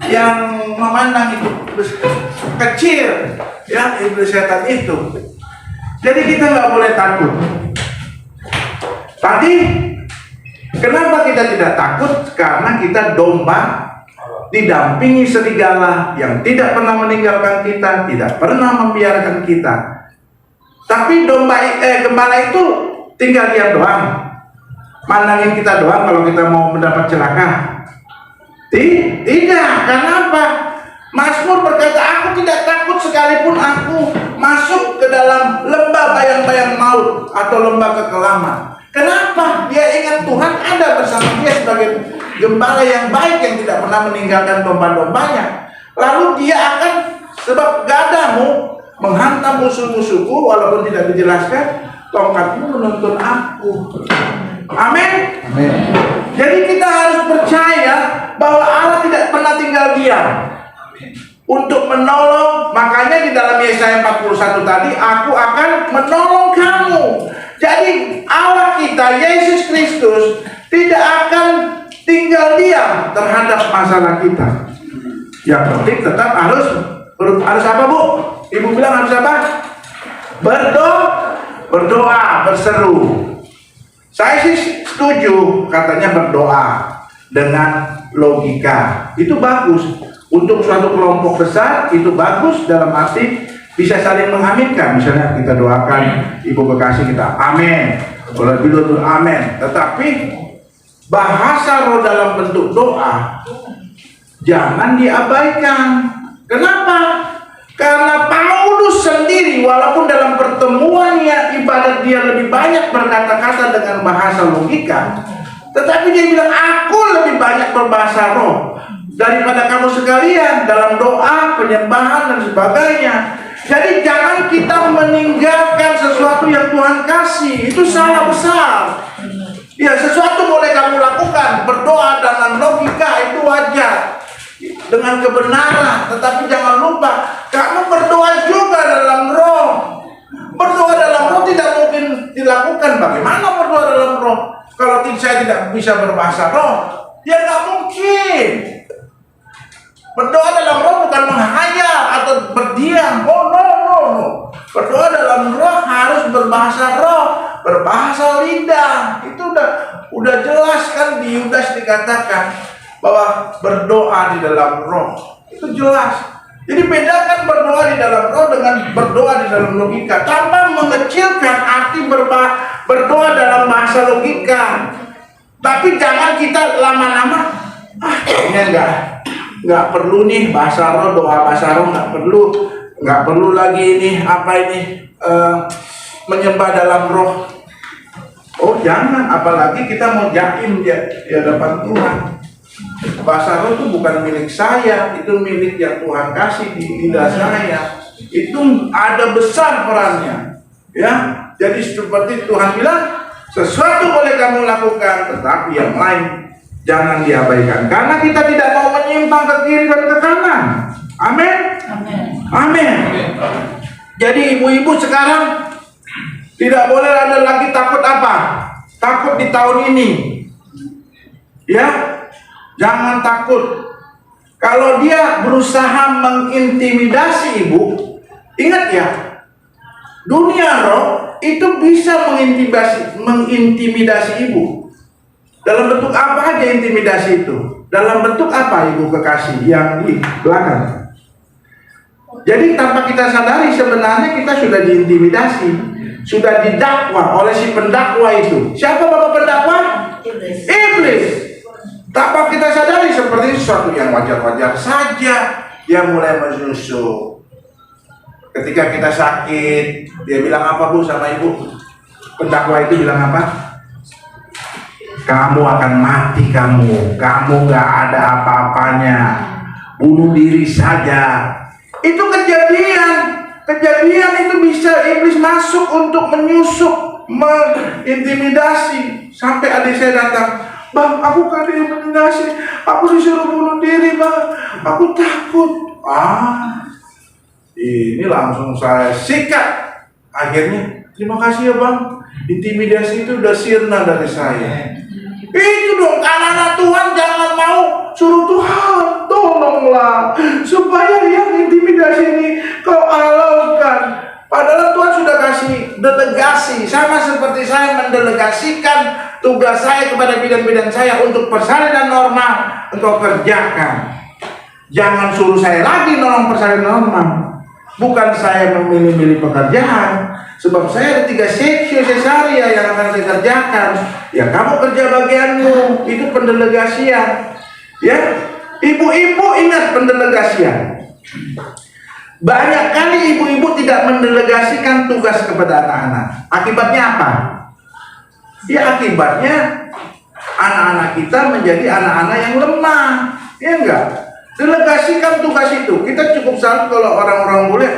yang memandang itu kecil, ya, iblis setan itu. Jadi kita nggak boleh takut. Tadi kenapa kita tidak takut? Karena kita domba didampingi serigala yang tidak pernah meninggalkan kita, tidak pernah membiarkan kita. Tapi gembala itu tinggal diam doang, mandangin kita doang kalau kita mau mendapat celaka. Tidak, kenapa? Mazmur berkata, aku tidak takut sekalipun aku masuk ke dalam lembah bayang-bayang maut atau lembah kekelaman. Kenapa? Dia ingat Tuhan ada bersama dia sebagai gembala yang baik yang tidak pernah meninggalkan domba-dombanya. Lalu dia akan, sebab gadamu menghantam musuh-musuhku, walaupun tidak dijelaskan, tongkatmu menuntun aku. Amin. Amin. Jadi kita harus percaya bahwa Allah tidak pernah tinggal diam untuk menolong. Makanya di dalam Yesaya 41 tadi, aku akan menolong kamu. Jadi Allah kita, Yesus Kristus, tidak akan tinggal diam terhadap masalah kita. Yang penting tetap harus apa, Bu? Ibu bilang harus apa? Berdoa, berseru. Saya sih setuju katanya berdoa dengan logika. Itu bagus. Untuk suatu kelompok besar itu bagus dalam arti bisa saling mengaminkan. Misalnya kita doakan Ibu Bekasi kita, amin. Kalau dulu amin. Tetapi bahasa roh dalam bentuk doa jangan diabaikan. Kenapa? Karena Paulus sendiri walaupun dalam pertemuannya ibadat dia lebih banyak berkata-kata dengan bahasa logika, tetapi dia bilang aku lebih banyak berbahasa roh daripada kamu sekalian dalam doa, penyembahan dan sebagainya. Jadi jangan kita meninggalkan sesuatu yang Tuhan kasih. Itu salah besar. Ya, sesuatu boleh kamu lakukan, berdoa dengan logika itu wajar, dengan kebenaran, tetapi jangan lupa kamu berdoa juga dalam roh. Berdoa dalam roh tidak mungkin dilakukan. Bagaimana berdoa dalam roh kalau saya tidak bisa berbahasa roh? Ya nggak mungkin. Berdoa dalam roh bukan menghayal atau berdiam. Oh no. Berdoa dalam roh harus berbahasa roh, berbahasa lidah. Itu udah jelas kan di Yudas dikatakan bahwa berdoa di dalam roh. Itu jelas. Jadi bedakan berdoa di dalam roh dengan berdoa di dalam logika, tanpa mengecilkan arti berdoa dalam bahasa logika. Tapi jangan kita lama-lama kayaknya nggak perlu nih bahasa roh, doa bahasa roh nggak perlu lagi ini menyembah dalam roh. Oh jangan, apalagi kita mau jaim di hadapan Tuhan. Bahasa roh itu bukan milik saya, itu milik yang Tuhan kasih di lidah saya. Itu ada besar perannya, ya. Jadi seperti Tuhan bilang, sesuatu boleh kamu lakukan, tetapi yang lain jangan diabaikan. Karena kita tidak mau menyimpang ke kiri dan ke kanan. Amin. Amin. Jadi ibu-ibu sekarang tidak boleh ada lagi takut apa? Takut di tahun ini, ya. Jangan takut. Kalau dia berusaha mengintimidasi ibu, ingat ya, dunia roh itu bisa mengintimidasi ibu. Dalam bentuk apa aja intimidasi itu? Dalam bentuk apa ibu kekasih yang di belakang? Jadi tanpa kita sadari sebenarnya kita sudah diintimidasi, sudah didakwa oleh si pendakwa itu. Siapa bapak pendakwa? Iblis. Tanpa kita sadari seperti sesuatu yang wajar-wajar saja, dia mulai menusuk. Ketika kita sakit, dia bilang apa bu sama ibu? Pendakwa itu bilang apa? Kamu akan mati kamu gak ada apa-apanya, bunuh diri saja. Itu kejadian itu bisa iblis masuk untuk menyusup, mengintimidasi. Sampai adik saya datang, bang, aku kan diintimidasi, aku disuruh bunuh diri bang, aku takut. Ini langsung saya sikat. Akhirnya, terima kasih ya bang, intimidasi itu udah sirna dari saya. Itu dong, anak-anak Tuhan jangan mau suruh Tuhan, tolonglah supaya yang intimidasi ini kau alaukan. Padahal Tuhan sudah kasih delegasi, sama seperti saya mendelegasikan tugas saya kepada bidan-bidan saya untuk persalinan normal, engkau kerjakan. Jangan suruh saya lagi nolong persalinan normal. Bukan saya memilih-milih pekerjaan, sebab saya ada 3 seksi sesaria yang akan saya kerjakan. Ya kamu kerja bagianmu, itu pendelegasian. Ya, ibu-ibu ingat pendelegasian. Banyak kali ibu-ibu tidak mendelegasikan tugas kepada anak-anak. Akibatnya apa? Ya akibatnya anak-anak kita menjadi anak-anak yang lemah. Ya enggak? Delegasikan tugas itu. Kita cukup salut kalau orang-orang boleh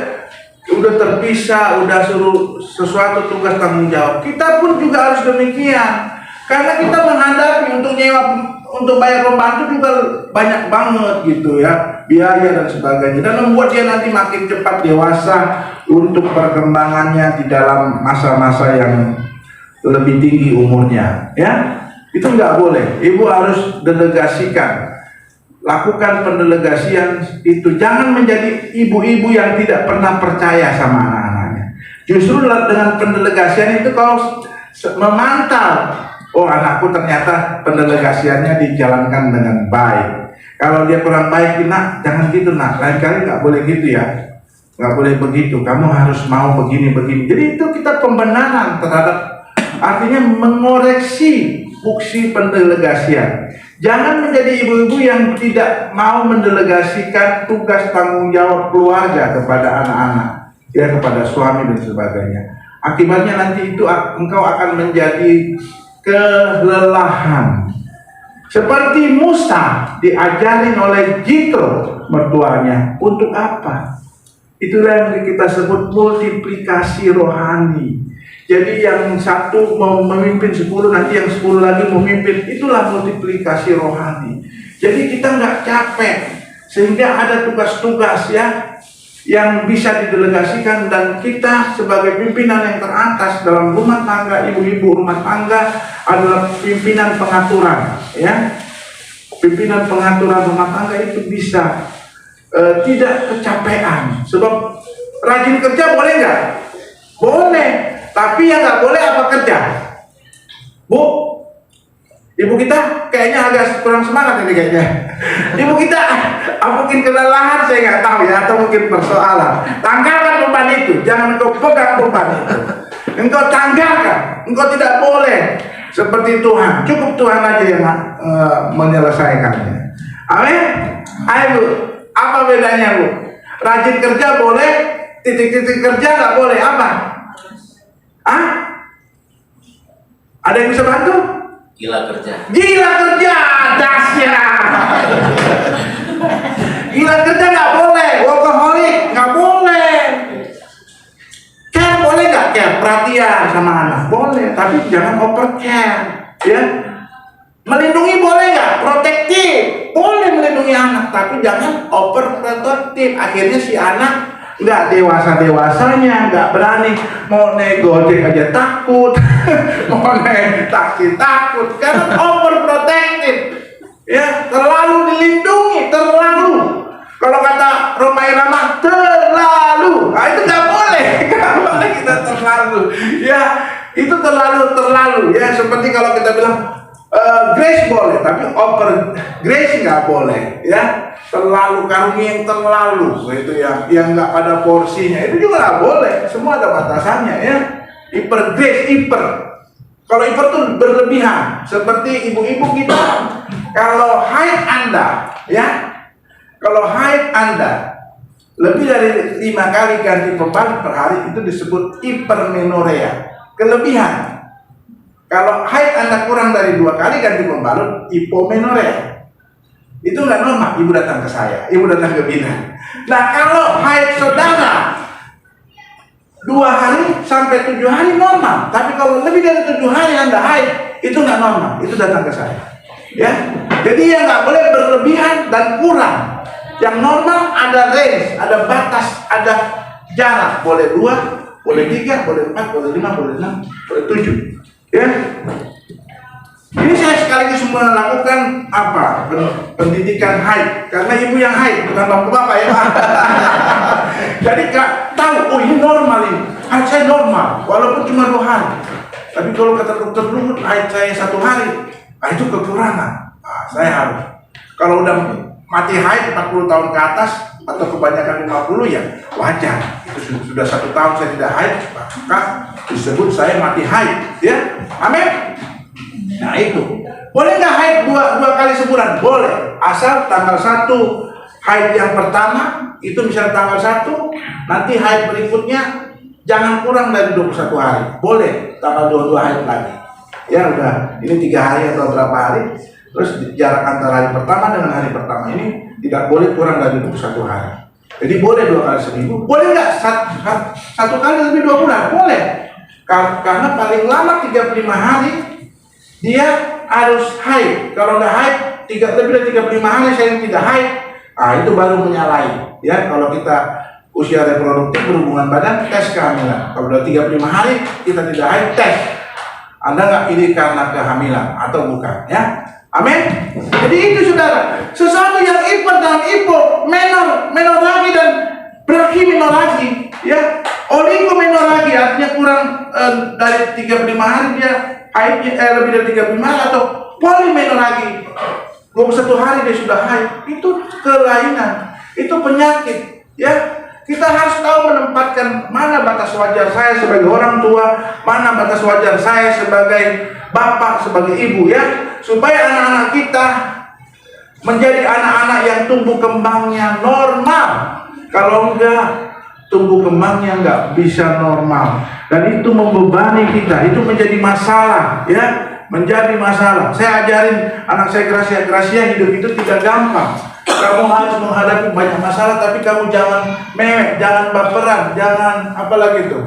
udah terpisah, udah suruh sesuatu tugas tanggung jawab. Kita pun juga harus demikian. Karena kita menghadapi untuk nyewa, untuk bayar pembantu juga banyak banget gitu ya, biaya dan sebagainya, dan membuat dia nanti makin cepat dewasa untuk perkembangannya di dalam masa-masa yang lebih tinggi umurnya. Ya, itu nggak boleh. Ibu harus delegasikan. Lakukan pendelegasian itu. Jangan menjadi ibu-ibu yang tidak pernah percaya sama anak-anaknya. Justru dengan pendelegasian itu kau memantau, oh anakku ternyata pendelegasiannya dijalankan dengan baik. Kalau dia kurang baik, nak jangan gitu nak, lain kali nggak boleh gitu ya, nggak boleh begitu, kamu harus mau begini-begini. Jadi itu kita pembenaran terhadap, artinya mengoreksi fungsi pendelegasian. Jangan menjadi ibu-ibu yang tidak mau mendelegasikan tugas tanggung jawab keluarga kepada anak-anak, ya kepada suami dan sebagainya. Akibatnya nanti itu engkau akan menjadi kelelahan. Seperti Musa diajarin oleh Jitro mertuanya, untuk apa? Itulah yang kita sebut multiplikasi rohani. Jadi yang satu mau memimpin 10, nanti yang 10 lagi memimpin. Itulah multiplikasi rohani. Jadi kita nggak capek, sehingga ada tugas-tugas ya yang bisa didelegasikan, dan kita sebagai pimpinan yang teratas dalam rumah tangga, ibu-ibu rumah tangga adalah pimpinan pengaturan ya. Pimpinan pengaturan rumah tangga itu bisa tidak kecapean. Sebab rajin kerja boleh nggak? Boleh. Tapi yang nggak boleh apa kerja? Bu, ibu kita kayaknya agak kurang semangat ini kayaknya. Ibu kita mungkin kelelahan, saya nggak tahu ya, atau mungkin persoalan. Tanggalkan beban itu, jangan kau pegang beban itu. Engkau tanggalkan, engkau tidak boleh seperti Tuhan. Cukup Tuhan aja yang menyelesaikannya. Amin. Ayo bu, apa bedanya bu? Rajin kerja boleh, titik-titik kerja nggak boleh, apa? Ada yang bisa bantu? Gila kerja. Gila kerja, dahsyat. Gila kerja nggak boleh, workaholic nggak boleh. Care boleh nggak? Care, perhatian sama anak boleh, tapi jangan over care, ya. Melindungi boleh nggak? Protektif, boleh melindungi anak, tapi jangan over protektif. Akhirnya si anak nggak dewasanya, nggak berani, mau naik gojek aja takut, mau naik taksi takut, karena overprotective, ya, terlalu dilindungi, terlalu. Kalau kata Roma Irama, terlalu, nah itu nggak boleh, nggak boleh kita terlalu, ya. Ya, itu terlalu ya. Seperti kalau kita bilang grace boleh, tapi over grace nggak boleh, ya. Terlalu karunia yang terlalu, itu yang nggak pada porsinya, itu juga nggak boleh. Semua ada batasannya, ya. Hyper grace, hyper. Kalau hyper itu berlebihan, seperti ibu-ibu kita. Kalau haid Anda, ya, kalau haid Anda lebih dari 5 kali ganti pembalut per hari, itu disebut hipermenorea, kelebihan. Kalau haid Anda kurang dari 2 kali ganti pembalut, hipomenorea. Itu nggak normal. Ibu datang ke saya, ibu datang ke bidan. Nah, kalau haid saudara 2 hari sampai 7 hari normal. Tapi kalau lebih dari 7 hari Anda haid, itu nggak normal. Itu datang ke saya. Ya, jadi yang nggak boleh berlebihan dan kurang. Yang normal ada range, ada batas, ada jarak. Boleh 2, boleh 3, boleh 4, boleh 5, boleh 6, boleh 7. Ya. Ini saya sekaligus melakukan apa? Pendidikan haid. Karena ibu yang haid, bukan bapak-bapak ya. Jadi Kak tahu, oh ini normal ini. Haid saya normal, walaupun cuma 2 hari. Tapi kalau kata dokter Luhut, haid saya 1 hari, itu kekurangan. Nah, saya harus. Kalau udah mati haid 40 tahun ke atas atau kebanyakan 50 ya wajar. Itu sudah 1 tahun saya tidak haid, maka disebut saya mati haid, ya. Amin. Nah itu boleh nggak haid 2 kali sebulan? Boleh, asal tanggal 1 haid yang pertama itu misalnya tanggal 1, nanti haid berikutnya jangan kurang dari 21 hari. Boleh tanggal 22 haid lagi. Ya udah, ini 3 hari atau berapa hari. Terus jarak antara hari pertama dengan hari pertama ini tidak boleh kurang dari 21 hari. Jadi boleh 2 kali seminggu. Boleh nggak 1 kali lebih 2 bulan? Boleh. Karena paling lama 35 hari dia harus haid. Kalau nggak haid, lebih dari 35 hari saya tidak haid, itu baru menyalahi. Ya, kalau kita usia reproduktif berhubungan badan, tes kehamilan. Kalau udah 35 hari kita tidak haid, tes. Anda nggak ini karena kehamilan atau bukan? Ya, amin. Jadi itu saudara, sesuatu yang hiper dan hipo, menoragi dan brachymenoragy, ya, oligomenoragi artinya kurang dari 35 hari dia haidnya lebih dari 35 hari, atau polimenoragi 21 hari dia sudah haid. Itu kelainan, itu penyakit, ya. Kita harus tahu menempatkan mana batas wajar saya sebagai orang tua, mana batas wajar saya sebagai bapak, sebagai ibu, ya, supaya anak-anak kita menjadi anak-anak yang tumbuh kembangnya normal. Kalau enggak, tumbuh kembangnya nggak bisa normal, dan itu membebani kita, itu menjadi masalah, ya, menjadi masalah. Saya ajarin anak saya Gracia hidup itu tidak gampang. Kamu harus menghadapi banyak masalah, tapi kamu jangan mewek, jangan baperan, jangan apalagi itu,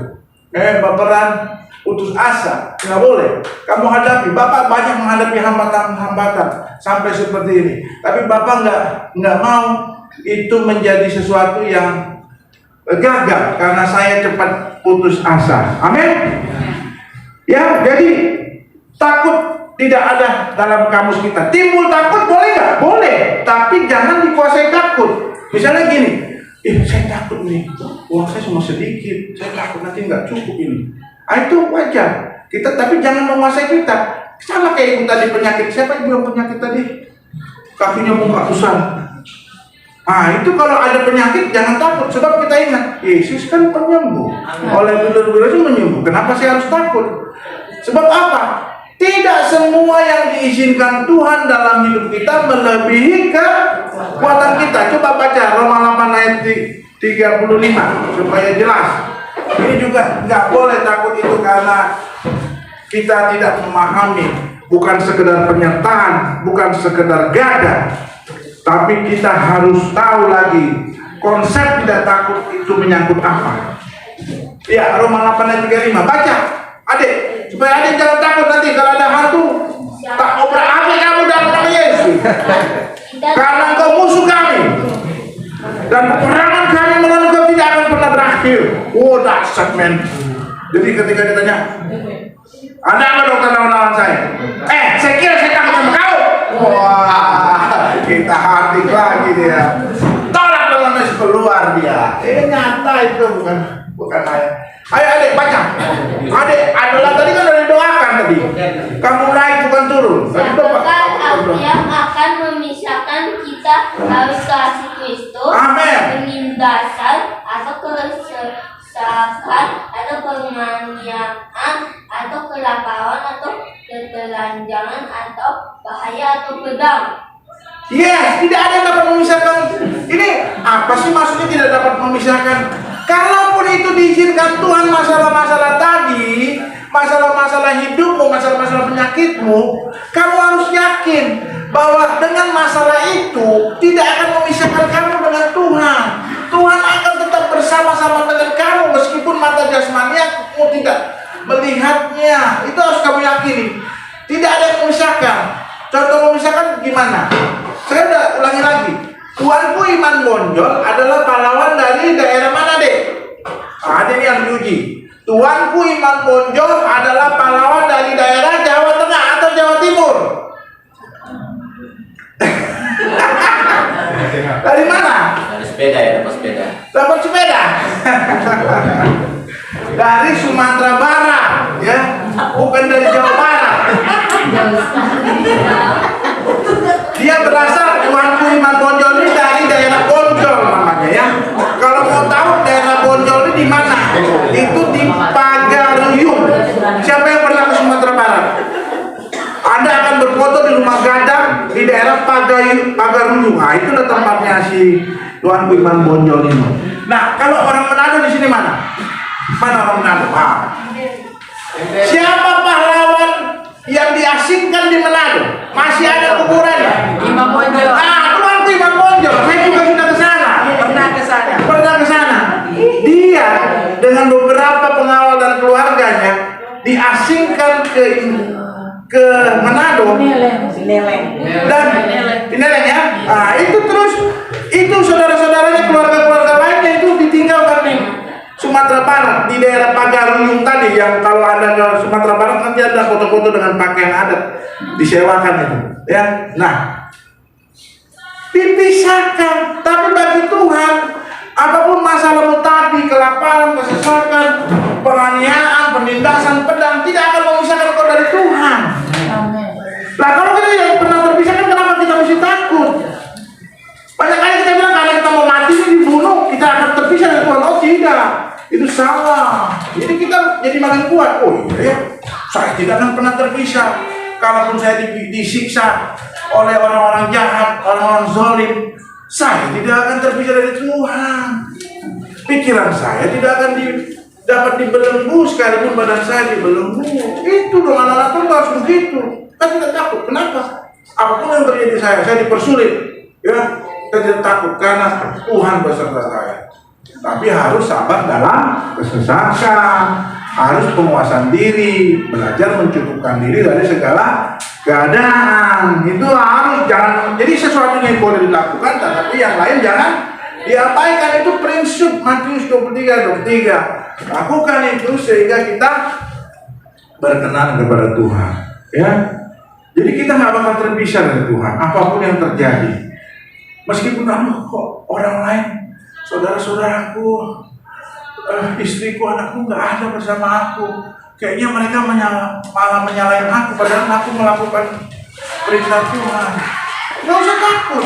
mewek, baperan, putus asa, nggak boleh. Kamu hadapi. Bapak banyak menghadapi hambatan-hambatan sampai seperti ini, tapi Bapak nggak mau itu menjadi sesuatu yang gagal karena saya cepat putus asa. Amin. Ya, jadi takut tidak ada dalam kamus kita. Timbul takut boleh nggak? Boleh, tapi jangan dikuasai takut. Misalnya gini, saya takut nih, uang saya cuma sedikit, saya takut nanti nggak cukup ini. Itu wajar. Tapi jangan menguasai kita. Sama kayak ibu tadi penyakit. Siapa ibu yang penyakit tadi? Kakinya muka usang. Itu kalau ada penyakit jangan takut, sebab kita ingat Yesus kan penyembuh. Oleh bilur-bilur itu menyembuh. Kenapa saya harus takut? Sebab apa? Tidak semua yang diizinkan Tuhan dalam hidup kita melebihi kekuatan kita. Coba baca Roma 8 ayat 35 supaya jelas. Ini juga nggak boleh takut itu karena kita tidak memahami. Bukan sekedar penyertaan, bukan sekedar gagah, tapi kita harus tahu lagi konsep tidak takut itu menyangkut apa. Ya, Roma 8 ayat 35. Baca, adik, supaya adik jangan takut nanti kalau ada hantu. Tak obrak adik kamu dalam nama Yesus. Karena engkau musuh kami, dan peperangan kami melawan engkau tidak akan pernah berakhir. Oh, dahsyat men. Jadi ketika ditanya, ada apa dokter lawan saya? Saya kira saya takut sama kau. Wah, kita hati lagi dia. Tolak dengan Yesus keluar dia. Nyata itu bukan bukan ayah. Ayo adik baca. Adik adalah tadi kan udah didoakan tadi. Kamu naik bukan turun. Tadi doa. Siapakah yang akan memisahkan kita dari kasih Kristus? Amin. Penindasan atau kesesakan atau penganiayaan atau kelaparan atau ketelanjangan atau bahaya atau pedang? Yes, tidak ada yang dapat memisahkan. Ini apa sih maksudnya tidak dapat memisahkan? Kalaupun itu diizinkan Tuhan masalah-masalah tadi, masalah-masalah hidupmu, masalah-masalah penyakitmu, kamu harus yakin bahwa dengan masalah itu tidak akan memisahkan kamu dengan Tuhan. Tuhan akan tetap bersama-sama dengan kamu meskipun mata jasmaniamu tidak melihatnya. Itu harus kamu yakini. Tidak ada yang memisahkan. Contoh memisahkan gimana? Saya udah ulangi lagi. Tuanku Iman Bonjol adalah pahlawan dari daerah mana, Dek? Ada ini yang diuji. Tuanku Iman Bonjol adalah pahlawan dari daerah Jawa Tengah atau Jawa Timur. Dari mana? Dari sepeda ya, dapat sepeda. Dapat sepeda. Dari Sumatera Barat, ya, bukan dari Jawa Barat. Dia berasal Tuanku Iman Bonjol ini dari daerah Bonjol namanya, ya. Kalau mau tahu daerah Bonjol ini di mana? Itu di Pagaruyung. Siapa yang pernah ke Sumatera Barat? Anda akan berfoto di rumah gadang di daerah Pagaruyung. Nah, itu tempatnya si Tuanku Iman Bonjol ini. Nah, kalau orang Manado di sini mana? Mana orang Manado? Siapa pahlawan yang diasingkan di Manado? Masih ada kuburannya? Imam Bonjol. Tuanku Iman Bonjol. Saya juga sudah ke sana. Pernah ke sana. Dia dengan beberapa pengawal dan keluarganya diasingkan ke Manado dan Pineleng, ya. Nah, itu terus itu saudara-saudaranya, keluarga-keluarga lainnya itu ditinggalkan nih Sumatera Barat di daerah Pagaruyung tadi, yang kalau Anda ke Sumatera Barat nanti ada foto-foto dengan pakaian adat disewakan itu, ya. Nah, dipisahkan, tapi bagi Tuhan apapun masalahmu tadi, kelaparan, kesesakan, penganiayaan, penindasan, pedang, tidak akan memisahkan kau dari Tuhan. Nah, kalau kita yang pernah terpisahkan, kenapa kita mesti takut? Banyak kali kita bilang kalau kita mau mati dibunuh, kita akan terpisah dari Tuhan. Oh tidak, itu salah. Jadi kita jadi makin kuat. Oh iya, ya, saya tidak akan pernah terpisah. Kalaupun saya disiksa oleh orang-orang jahat, orang-orang zalim, saya tidak akan terpisah dari Tuhan. Pikiran saya tidak akan dapat dibelenggu sekalipun badan saya dibelenggu. Itu dong, anak-anak itu harus begitu. Kan tidak takut. Kenapa? Apapun yang terjadi saya dipersulit, ya, saya tidak takut karena Tuhan beserta saya. Tapi harus sabar dalam kesesakan, harus penguasaan diri, belajar mencukupkan diri dari segala keadaan. Itu harus, jangan jadi sesuatu yang boleh dilakukan, tetapi yang lain jangan diabaikan. Itu prinsip Matius 23:23. Lakukan itu sehingga kita berkenan kepada Tuhan, ya. Jadi kita nggak bakal terpisah dari Tuhan apapun yang terjadi. Meskipun kok orang lain, saudara-saudaraku, istriku, anakku nggak ada bersama aku, kayaknya mereka malah menyalahin aku, padahal aku melakukan perintah Tuhan. Nggak usah takut.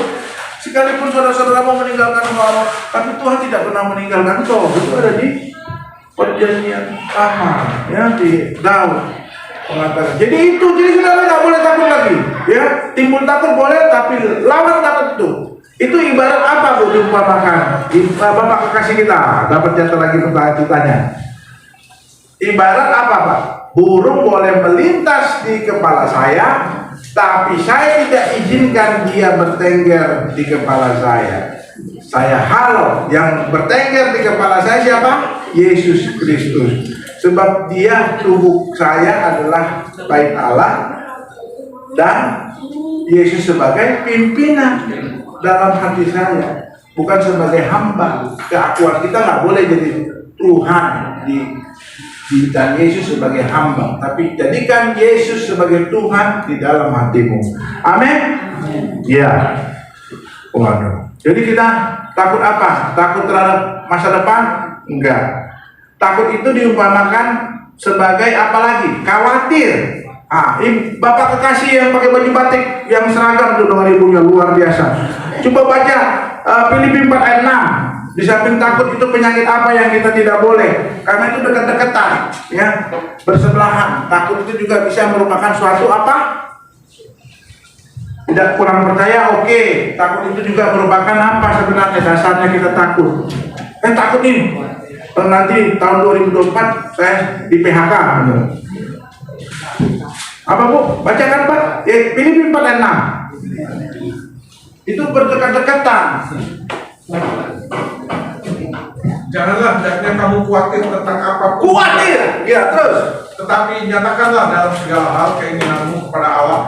Sekalipun saudara-saudaramu meninggalkan Allah, tapi Tuhan tidak pernah meninggalkan kau. Itu ada di Perjanjian Lama, ya, di Daud mengatakan. Jadi saudara nggak boleh takut lagi, ya. Timbul takut boleh, tapi lawan takut itu. Itu ibarat apa, Bu, diumpamakan? Bapak kasih kita dapat jatah lagi pertanyaan kitanya. Ibarat apa, Pak? Burung boleh melintas di kepala saya, tapi saya tidak izinkan dia bertengger di kepala saya. Saya halau. Yang bertengger di kepala saya siapa? Yesus Kristus. Sebab dia, tubuh saya adalah bait Allah, dan Yesus sebagai pimpinan dalam hati saya, bukan sebagai hamba. Keakuan kita nggak boleh jadi Tuhan dan Yesus sebagai hamba, tapi jadikan Yesus sebagai Tuhan di dalam hatimu. Amin. Ya. Waduh. Jadi kita takut apa? Takut terhadap masa depan? Enggak. Takut itu diumpamakan sebagai apa lagi? Khawatir. Bapak kekasih yang pakai baju batik yang seragam tuh dengan ibunya luar biasa. Coba baca Filipi 4 ayat 6. Di samping takut itu penyakit apa yang kita tidak boleh? Karena itu dekat-dekatan, ya, bersebelahan. Takut itu juga bisa merupakan suatu apa? Tidak kurang percaya, oke. Takut itu juga merupakan apa sebenarnya dasarnya kita takut? Takut nih. Nanti tahun 2024 saya di PHK. Apa Bu? Bacakan Pak. Filipi 4 ayat 6. Itu berdekat-dekatan. Janganlah hendaknya kamu khawatir tentang apapun. Khawatir, ya terus. Tetapi nyatakanlah dalam segala hal keinginanmu kepada Allah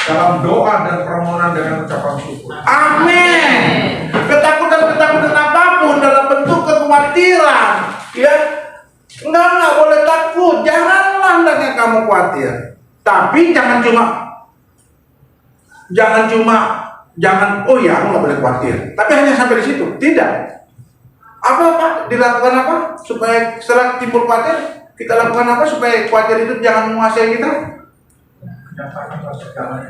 dalam doa dan permohonan dengan ucapan syukur. Amin. Ketakutan apapun dalam bentuk kekhawatiran, ya, enggak boleh takut. Janganlah hendaknya kamu khawatir. Tapi jangan oh ya aku nggak boleh khawatir. Tapi hanya sampai di situ. Tidak. Apa dilakukan apa supaya setelah timbul khawatir kita lakukan apa supaya khawatir itu jangan menguasai kita?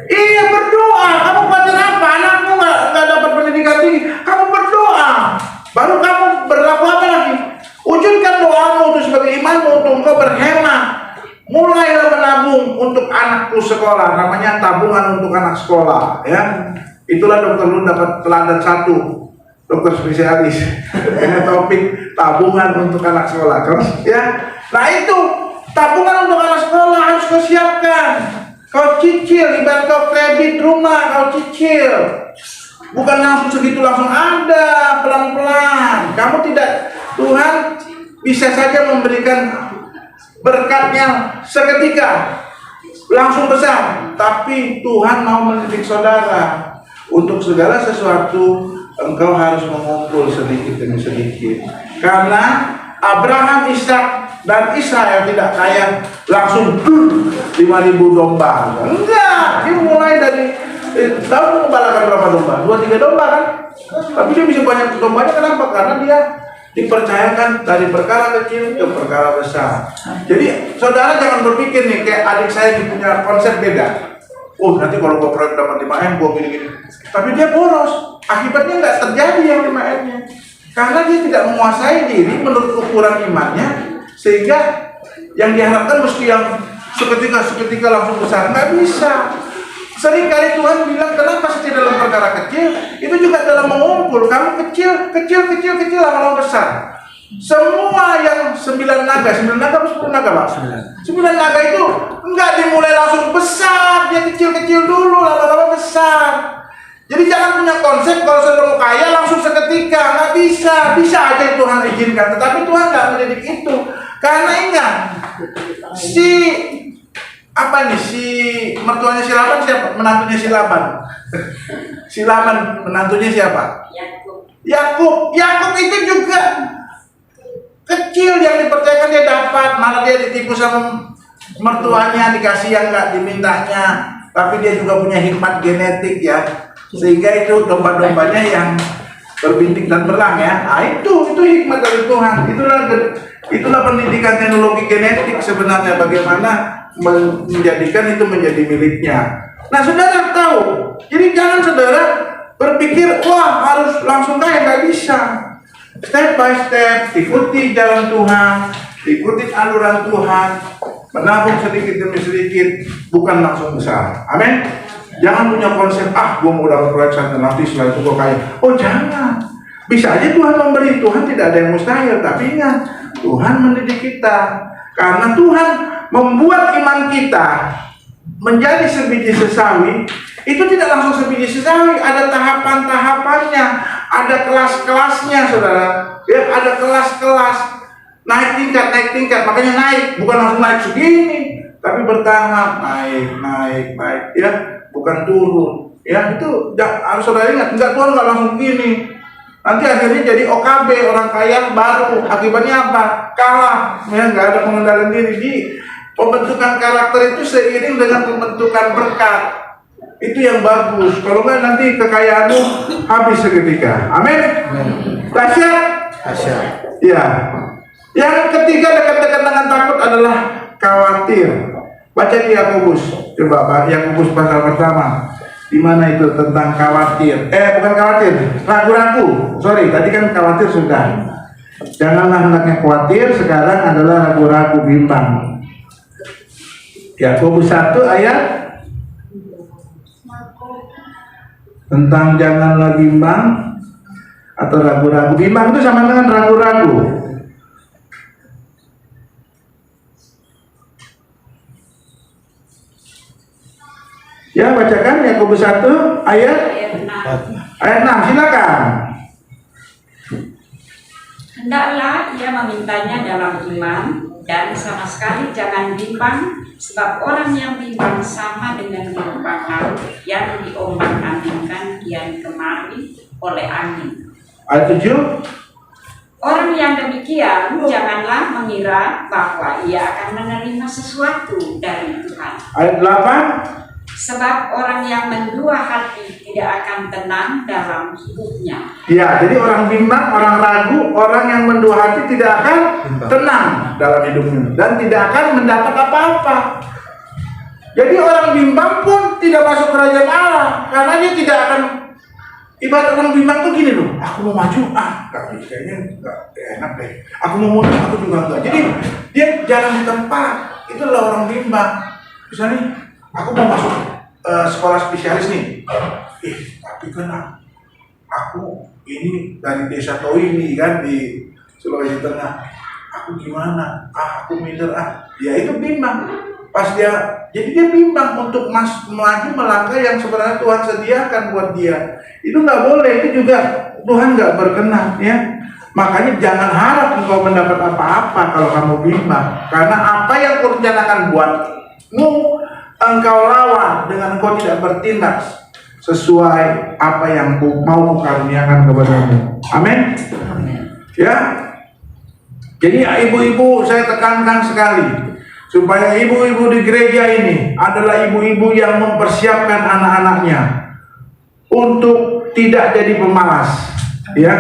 Iya, berdoa. Kamu khawatir apa? Anakmu nggak dapat pendidikan tinggi. Kamu berdoa. Baru kamu berlaku apa lagi? Wujudkan doamu itu sebagai imanmu untuk engkau berhemat. Mulailah menabung untuk anakku sekolah. Namanya tabungan untuk anak sekolah. Ya, itulah Dokter Lun dapat teladan 1. Dokter spesialis dengan topik tabungan untuk anak sekolah, ya. Nah itu tabungan untuk anak sekolah harus kau siapkan. Kau cicil, ibarat kau kredit rumah, kau cicil. Bukan langsung segitu langsung ada, pelan-pelan. Kamu tidak, Tuhan bisa saja memberikan berkatnya seketika, langsung besar. Tapi Tuhan mau mendidik saudara untuk segala sesuatu. Engkau harus mengumpul sedikit demi sedikit. Karena Abraham, Ishak, dan Israel tidak kaya langsung 5.000 domba. Enggak, dia mulai dari tahu membalakan berapa domba? 2-3 domba kan? Tapi dia bisa banyak dombanya, kenapa? Karena dia dipercayakan dari perkara kecil ke perkara besar. Jadi saudara jangan berpikir nih kayak adik saya punya konsep beda. Oh nanti kalau gue proyek dapat 5M gue gini-gini. Tapi dia boros. Akibatnya nggak terjadi yang 5M-nya. Karena dia tidak menguasai diri menurut ukuran imannya. Sehingga yang diharapkan mesti yang seketika langsung besar. Nggak bisa. Seringkali Tuhan bilang kenapa sih dalam perkara kecil. Itu juga dalam mengumpul. Kamu kecil lama-lama besar. Semua yang 9 naga atau 10 naga Pak? 9 naga itu enggak dimulai langsung besar, dia kecil-kecil dulu, lama-lama besar. Jadi jangan punya konsep kalau saudara mau kaya langsung seketika, nggak bisa. Bisa aja Tuhan izinkan, tetapi Tuhan nggak mendidik itu. Karena ingat, si mertuanya si Laban siapa? Menantunya si Laban. Si Laban menantunya siapa? Yakub. Yakub itu juga kecil yang dipercayakan dia dapat, malah dia ditipu sama mertuanya, dikasih yang nggak dimintanya. Tapi dia juga punya hikmat genetik ya, sehingga itu domba-dombanya yang berbintik dan belang ya. Nah, itu hikmat dari Tuhan. Itulah pendidikan teknologi genetik sebenarnya, bagaimana menjadikan itu menjadi miliknya. Nah saudara tahu, jadi jangan saudara berpikir wah harus langsung kaya, nggak bisa. Step by step, ikuti jalan Tuhan, ikuti aluran Tuhan, menabung sedikit demi sedikit, bukan langsung besar. Amin. Jangan punya konsep, gue mau dapat proyek satu nanti setelah itu gue kaya. Oh jangan. Bisa aja Tuhan memberi, Tuhan tidak ada yang mustahil. Tapi ingat, Tuhan mendidik kita. Karena Tuhan membuat iman kita menjadi sebiji sesawi. Itu tidak langsung sebiji sesawi, ada tahapan-tahapannya, ada kelas-kelasnya saudara. Ya, ada kelas-kelas, naik tingkat, makanya naik, bukan langsung naik segini, tapi bertahap, naik, ya, bukan turun. Ya, itu harus saudara ingat, Tuhan nggak langsung gini. Nanti akhirnya jadi OKB, orang kaya baru. Akibatnya apa? Kalah, ya, nggak ada pengendalian diri. Di pembentukan karakter itu seiring dengan pembentukan berkat. Itu yang bagus. Kalau nggak nanti kekayaanmu habis seketika. Amin. Dahsyat. Ya. Yang ketiga dekat-dekat dengan takut adalah khawatir. Baca di Yakobus, coba Pak, Yakobus pasal pertama. Di mana itu tentang khawatir? Bukan khawatir, ragu-ragu. Sorry, tadi kan khawatir sudah. Janganlah hendaknya khawatir, sekarang adalah ragu-ragu, bimbang. Yakobus 1 ayat tentang janganlah bimbang atau ragu-ragu. Bimbang itu sama dengan ragu-ragu. Ya, bacakan Yakobus 1 ayat 6, silakan. Hendaklah ia memintanya dalam iman dan sama sekali jangan bimbang, sebab orang yang bimbang sama dengan bimbang yang diombang-ambingkan kian kemari oleh angin. Ayat 7. Orang yang demikian janganlah mengira bahwa ia akan menerima sesuatu dari Tuhan. Ayat 8. Sebab orang yang mendua hati tidak akan tenang dalam hidupnya. Ya, jadi orang bimbang, orang ragu, orang yang mendua hati tidak akan tenang dalam hidupnya dan tidak akan mendapat apa-apa. Jadi orang bimbang pun tidak masuk kerajaan Allah karena dia tidak akan. Ibarat orang bimbang tuh gini loh, aku mau maju, kayaknya nggak enak deh. Aku mau mundur, aku juga enggak. Jadi dia jalan di tempat. Itulah orang bimbang. Misalnya, aku mau masuk sekolah spesialis nih. Tapi kan aku ini dari desa Toini kan di Sulawesi Tengah. Aku gimana? Aku minder Ya itu bimbang. Jadi dia bimbang untuk maju melangkah yang sebenarnya Tuhan sediakan buat dia. Itu nggak boleh. Itu juga Tuhan nggak berkenan, ya. Makanya jangan harap engkau mendapat apa-apa kalau kamu bimbang. Karena apa yang Tuhan rencanakan buatmu, engkau lawan dengan engkau tidak bertindak sesuai apa yang mau karuniakan kepadamu. Amin. Ya. Jadi ibu-ibu saya tekankan sekali supaya ibu-ibu di gereja ini adalah ibu-ibu yang mempersiapkan anak-anaknya untuk tidak jadi pemalas. Ya.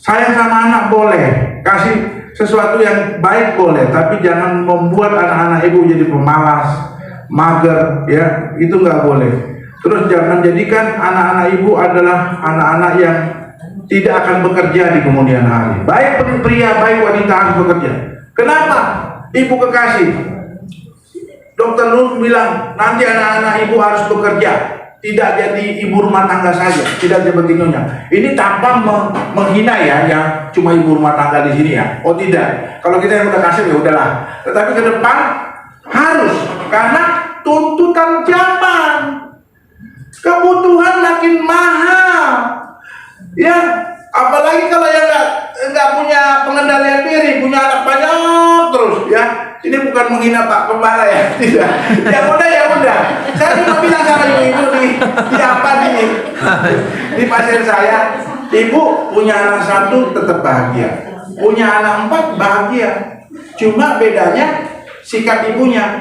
Sayang sama anak boleh, kasih sesuatu yang baik boleh, tapi jangan membuat anak-anak ibu jadi pemalas, mager, ya, itu nggak boleh. Terus jangan jadikan anak-anak ibu adalah anak-anak yang tidak akan bekerja di kemudian hari. Baik pria, baik wanita harus bekerja. Kenapa? Ibu kekasih, Dokter Nur bilang nanti anak-anak ibu harus bekerja. Tidak jadi ibu rumah tangga saja, tidak seperti nyonya. Ini tanpa menghina ya, yang cuma ibu rumah tangga di sini ya. Oh tidak, kalau kita yang udah kasih ya udahlah. Tetapi ke depan harus, karena tuntutan zaman, kebutuhan makin mahal. Ya, apalagi kalau yang nggak punya pengendalian diri, punya anak banyak terus ya. Ini bukan menghina Pak Pembala ya, tidak. Ya udah. Saya cuma bilang sama ibu-ibu di apa nih? Di pasien saya, ibu punya anak 1 tetap bahagia, punya anak 4 bahagia. Cuma bedanya sikap ibunya.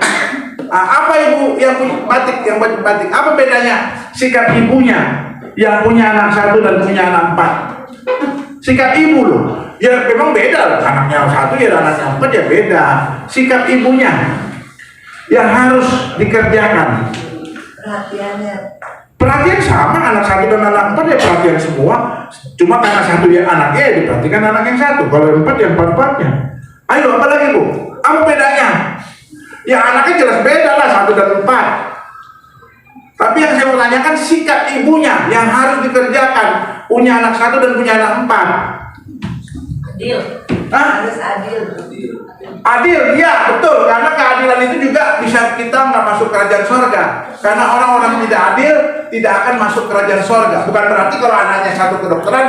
Apa ibu yang batik, yang batik? Apa bedanya sikap ibunya yang punya anak 1 dan punya anak 4? Sikap ibu loh. Ya memang beda, anaknya 1 ya anaknya 4 ya beda. Sikap ibunya yang harus dikerjakan. Perhatian sama, anak 1 dan anak 4 ya perhatian semua. Cuma karena 1 ya anaknya ya diperhatikan anak yang 1. Kalau yang 4 ya 4-4-nya. Ayo apa lagi bu? Apa bedanya? Ya anaknya jelas beda lah 1 dan 4. Tapi yang saya mau tanyakan sikap ibunya yang harus dikerjakan. Punya anak 1 dan punya anak 4. Adil. Harus adil. Adil, ya betul. Karena keadilan itu juga bisa kita nggak masuk kerajaan sorga. Karena orang-orang tidak adil tidak akan masuk kerajaan sorga. Bukan berarti kalau anaknya 1 kedokteran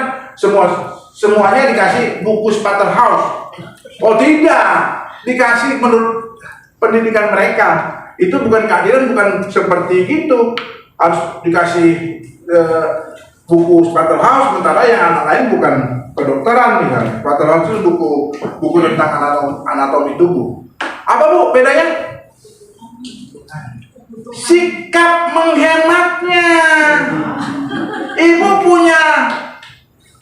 semuanya dikasih buku Spatterhouse. Oh tidak, dikasih menurut pendidikan mereka. Itu bukan keadilan, bukan seperti itu. Harus dikasih buku Spatterhouse, sementara yang anak lain bukan kedokteran nih kan. Spatterhouse itu buku tentang anatomi tubuh. Apa bu bedanya? Sikap menghematnya.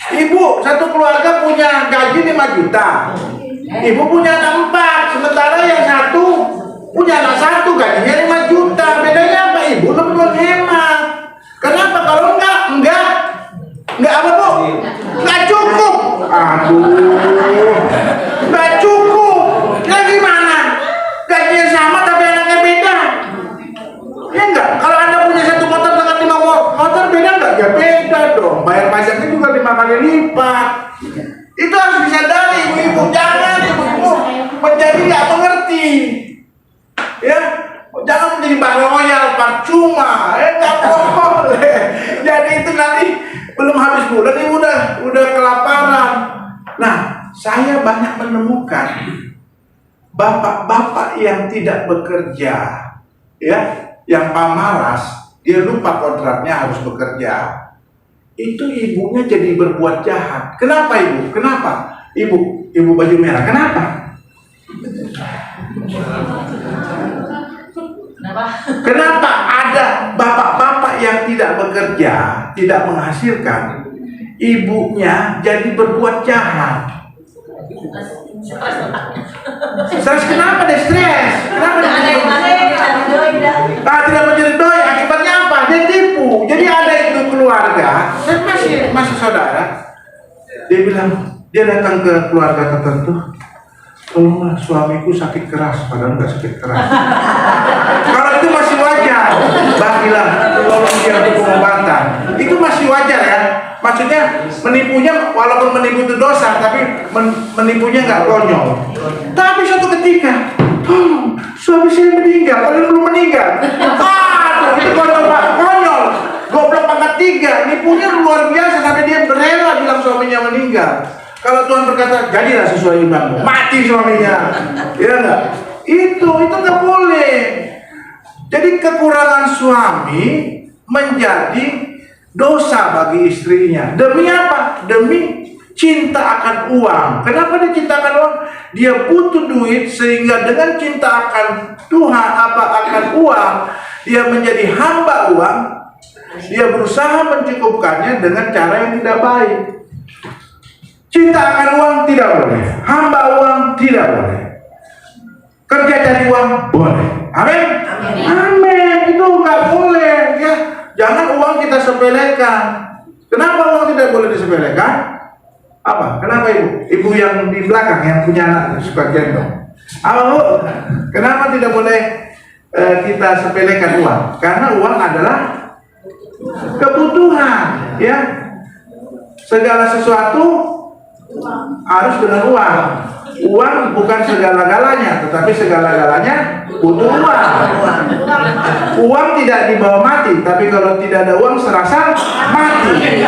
Ibu satu keluarga punya gaji 500 5 juta. Ibu punya anak 4, sementara yang satu punya anak 1, gajinya 5 juta. Bedanya apa? Ibu lebih menghemat. Kenapa? Kalau enggak apa Bu? Enggak cukup. Aduh, enggak cukup. Ya gimana? Gajinya sama tapi anaknya beda. Ya enggak? Kalau Anda punya 1 motor dengan 5 motor beda enggak? Ya beda dong. Bayar pajaknya juga 5 kali lipat. Itu harus disadari ibu-ibu. Jangan ibu-ibu menjadi nggak mengerti. Ya, jangan menjadi baroyal percuma. Nggak boleh. Jadi itu nanti belum habis bulan ibu udah kelaparan. Nah, saya banyak menemukan bapak-bapak yang tidak bekerja, ya, yang pamalas, dia lupa kontraknya harus bekerja. Itu ibunya jadi berbuat jahat. Kenapa ibu? Kenapa? Ibu baju merah. Kenapa? Kenapa ada bapak-bapak yang tidak bekerja, tidak menghasilkan, ibunya jadi berbuat jahat? Stres kenapa deh stres? Kenapa dia tidak menjadi doi? Akibatnya apa? Dia tipu. Jadi ada itu keluarga, saya masih saudara. Dia bilang, dia datang ke keluarga tertentu. Tolonglah suamiku sakit keras, padahal nggak sakit keras. Kalau itu masih wajar, bagilah tolong dia untuk pengobatan. Itu masih wajar ya. Maksudnya menipunya, walaupun menipu itu dosa, tapi menipunya nggak konyol. Tapi suatu ketika, tolong suami saya meninggal, padahal belum meninggal. Tuh itu konyol Pak, konyol. Goblok pangkat 3, nipunya luar biasa sampai dia rela bilang suaminya meninggal. Kalau Tuhan berkata, jadilah sesuai imanmu, mati suaminya, ya enggak? Itu nggak boleh. Jadi kekurangan suami menjadi dosa bagi istrinya. Demi apa? Demi cinta akan uang. Kenapa dia cinta akan uang? Dia butuh duit sehingga dengan cinta akan Tuhan, akan uang, dia menjadi hamba uang. Dia berusaha mencukupkannya dengan cara yang tidak baik. Cinta akan uang tidak boleh, hamba uang tidak boleh, kerja cari uang boleh. Amin. Amin. Itu nggak boleh ya. Jangan uang kita sepelekan. Kenapa uang tidak boleh disepelekan? Apa? Kenapa ibu? Ibu yang di belakang yang punya anak suka gendong. Apa bu? Kenapa tidak boleh kita sepelekan uang? Karena uang adalah kebutuhan, ya. Segala sesuatu harus dengan uang. Uang bukan segala-galanya, tetapi segala-galanya butuh uang. Uang tidak dibawa mati, tapi kalau tidak ada uang serasa mati.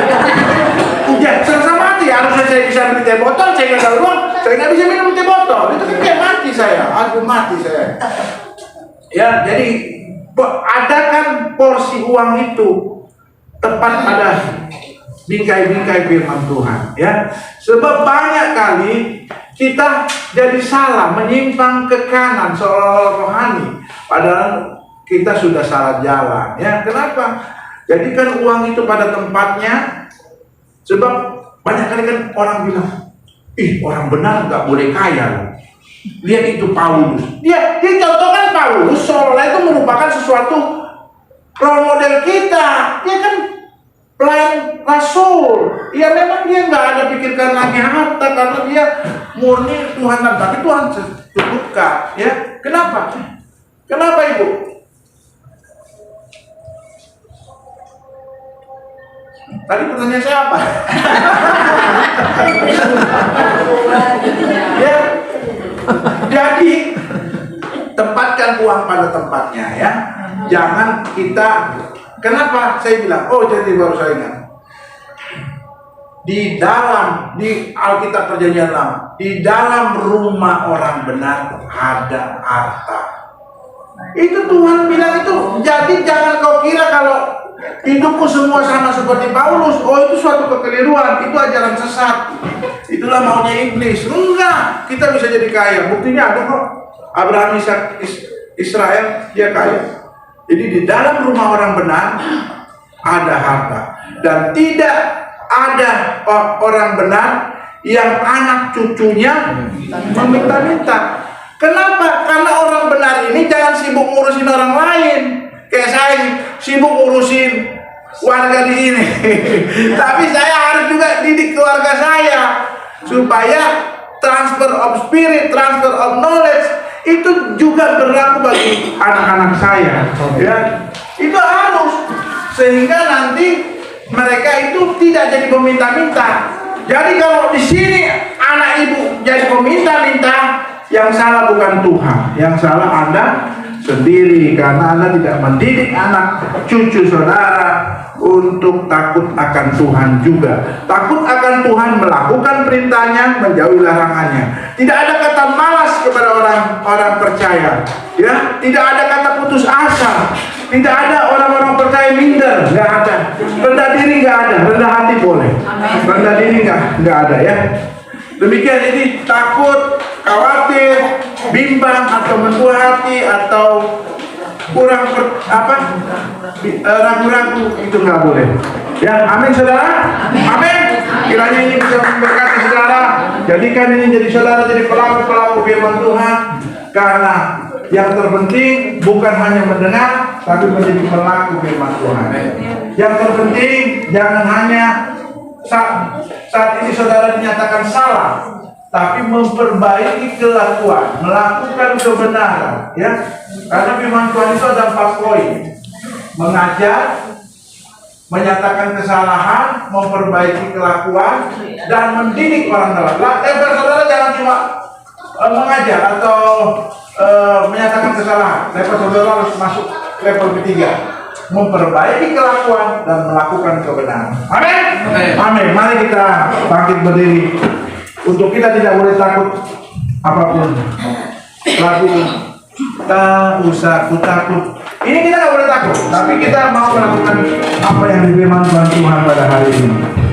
Ya, serasa mati. Harusnya saya bisa beli teh botol, saya nggak ada uang, saya nggak bisa minum teh botol. Itu kan kayak mati saya, aku mati saya. Ya, jadi adakan porsi uang itu tepat pada bingkai-bingkai firman Tuhan, ya. Sebab banyak kali kita jadi salah, menyimpang ke kanan seolah-olah rohani, padahal kita sudah salah jalan, ya. Kenapa? Jadikan uang itu pada tempatnya. Sebab banyak kali kan orang bilang, ih orang benar nggak boleh kaya. Lihat itu Paulus, dia contohkan Paulus seolah itu merupakan sesuatu role model kita, dia kan pelayan rasul. Ya memang dia nggak ada pikirkan lagi harta karena dia murni Tuhan, tapi Tuhan cukupkan, ya. Kenapa? Kenapa ibu? Tadi pertanyaan saya apa? Ya, jadi tempatkan uang pada tempatnya, ya. Jangan kita. Kenapa saya bilang? Oh, jadi baru saya ingat. Di Alkitab Perjanjian Lama, di dalam rumah orang benar ada harta. Itu Tuhan bilang itu. Jadi jangan kau kira kalau hidupku semua sama seperti Paulus, oh itu suatu kekeliruan, itu ajaran sesat. Itulah maunya iblis. Enggak, kita bisa jadi kaya. Buktinya ada kok. Abraham, Ishak, Israel, dia kaya. Jadi di dalam rumah orang benar ada harta. Dan tidak ada orang benar yang anak cucunya meminta-minta. Kenapa? Karena orang benar ini jangan sibuk ngurusin orang lain. Kayak saya sibuk ngurusin warga di sini. Tapi saya harus juga didik keluarga saya supaya transfer of spirit, transfer of knowledge itu juga berlaku bagi anak-anak saya. Ya, itu harus, sehingga nanti mereka itu tidak jadi peminta-minta. Jadi kalau di sini anak ibu jadi peminta-minta, yang salah bukan Tuhan, yang salah Anda sendiri, karena Anda tidak mendidik anak cucu saudara untuk takut akan Tuhan juga. Takut akan Tuhan, melakukan perintahnya, menjauhi larangannya. Tidak ada kata malas kepada orang percaya, ya. Tidak ada kata putus asa. Tidak ada orang-orang percaya minder, nggak ada. Rendah diri nggak ada, rendah hati boleh. Rendah diri nggak ada, ya. Demikian, ini takut, khawatir, bimbang atau mentua hati atau kurang ragu-ragu, itu nggak boleh. Ya, amin saudara. Amin. Kiranya ini bisa memberkati saudara. Jadikan ini jadi saudara jadi pelaku firman Tuhan. Karena yang terpenting bukan hanya mendengar, tapi menjadi pelaku firman Tuhan. Yang terpenting jangan hanya saat ini saudara dinyatakan salah, tapi memperbaiki kelakuan, melakukan kebenaran, ya. Karena firman Tuhan itu ada 4 poin: mengajar, menyatakan kesalahan, memperbaiki kelakuan, dan mendidik orang salah. Saudara jangan cuma mengajar atau menyatakan kesalahan. Saudara harus masuk level ketiga, memperbaiki kelakuan dan melakukan kebenaran. Amin. Amin. Mari kita bangkit berdiri. Untuk kita tidak boleh takut apapun. Lagu tak usah ku takut. Ini kita nggak boleh takut, tapi kita mau melakukan apa yang difirmankan Tuhan pada hari ini.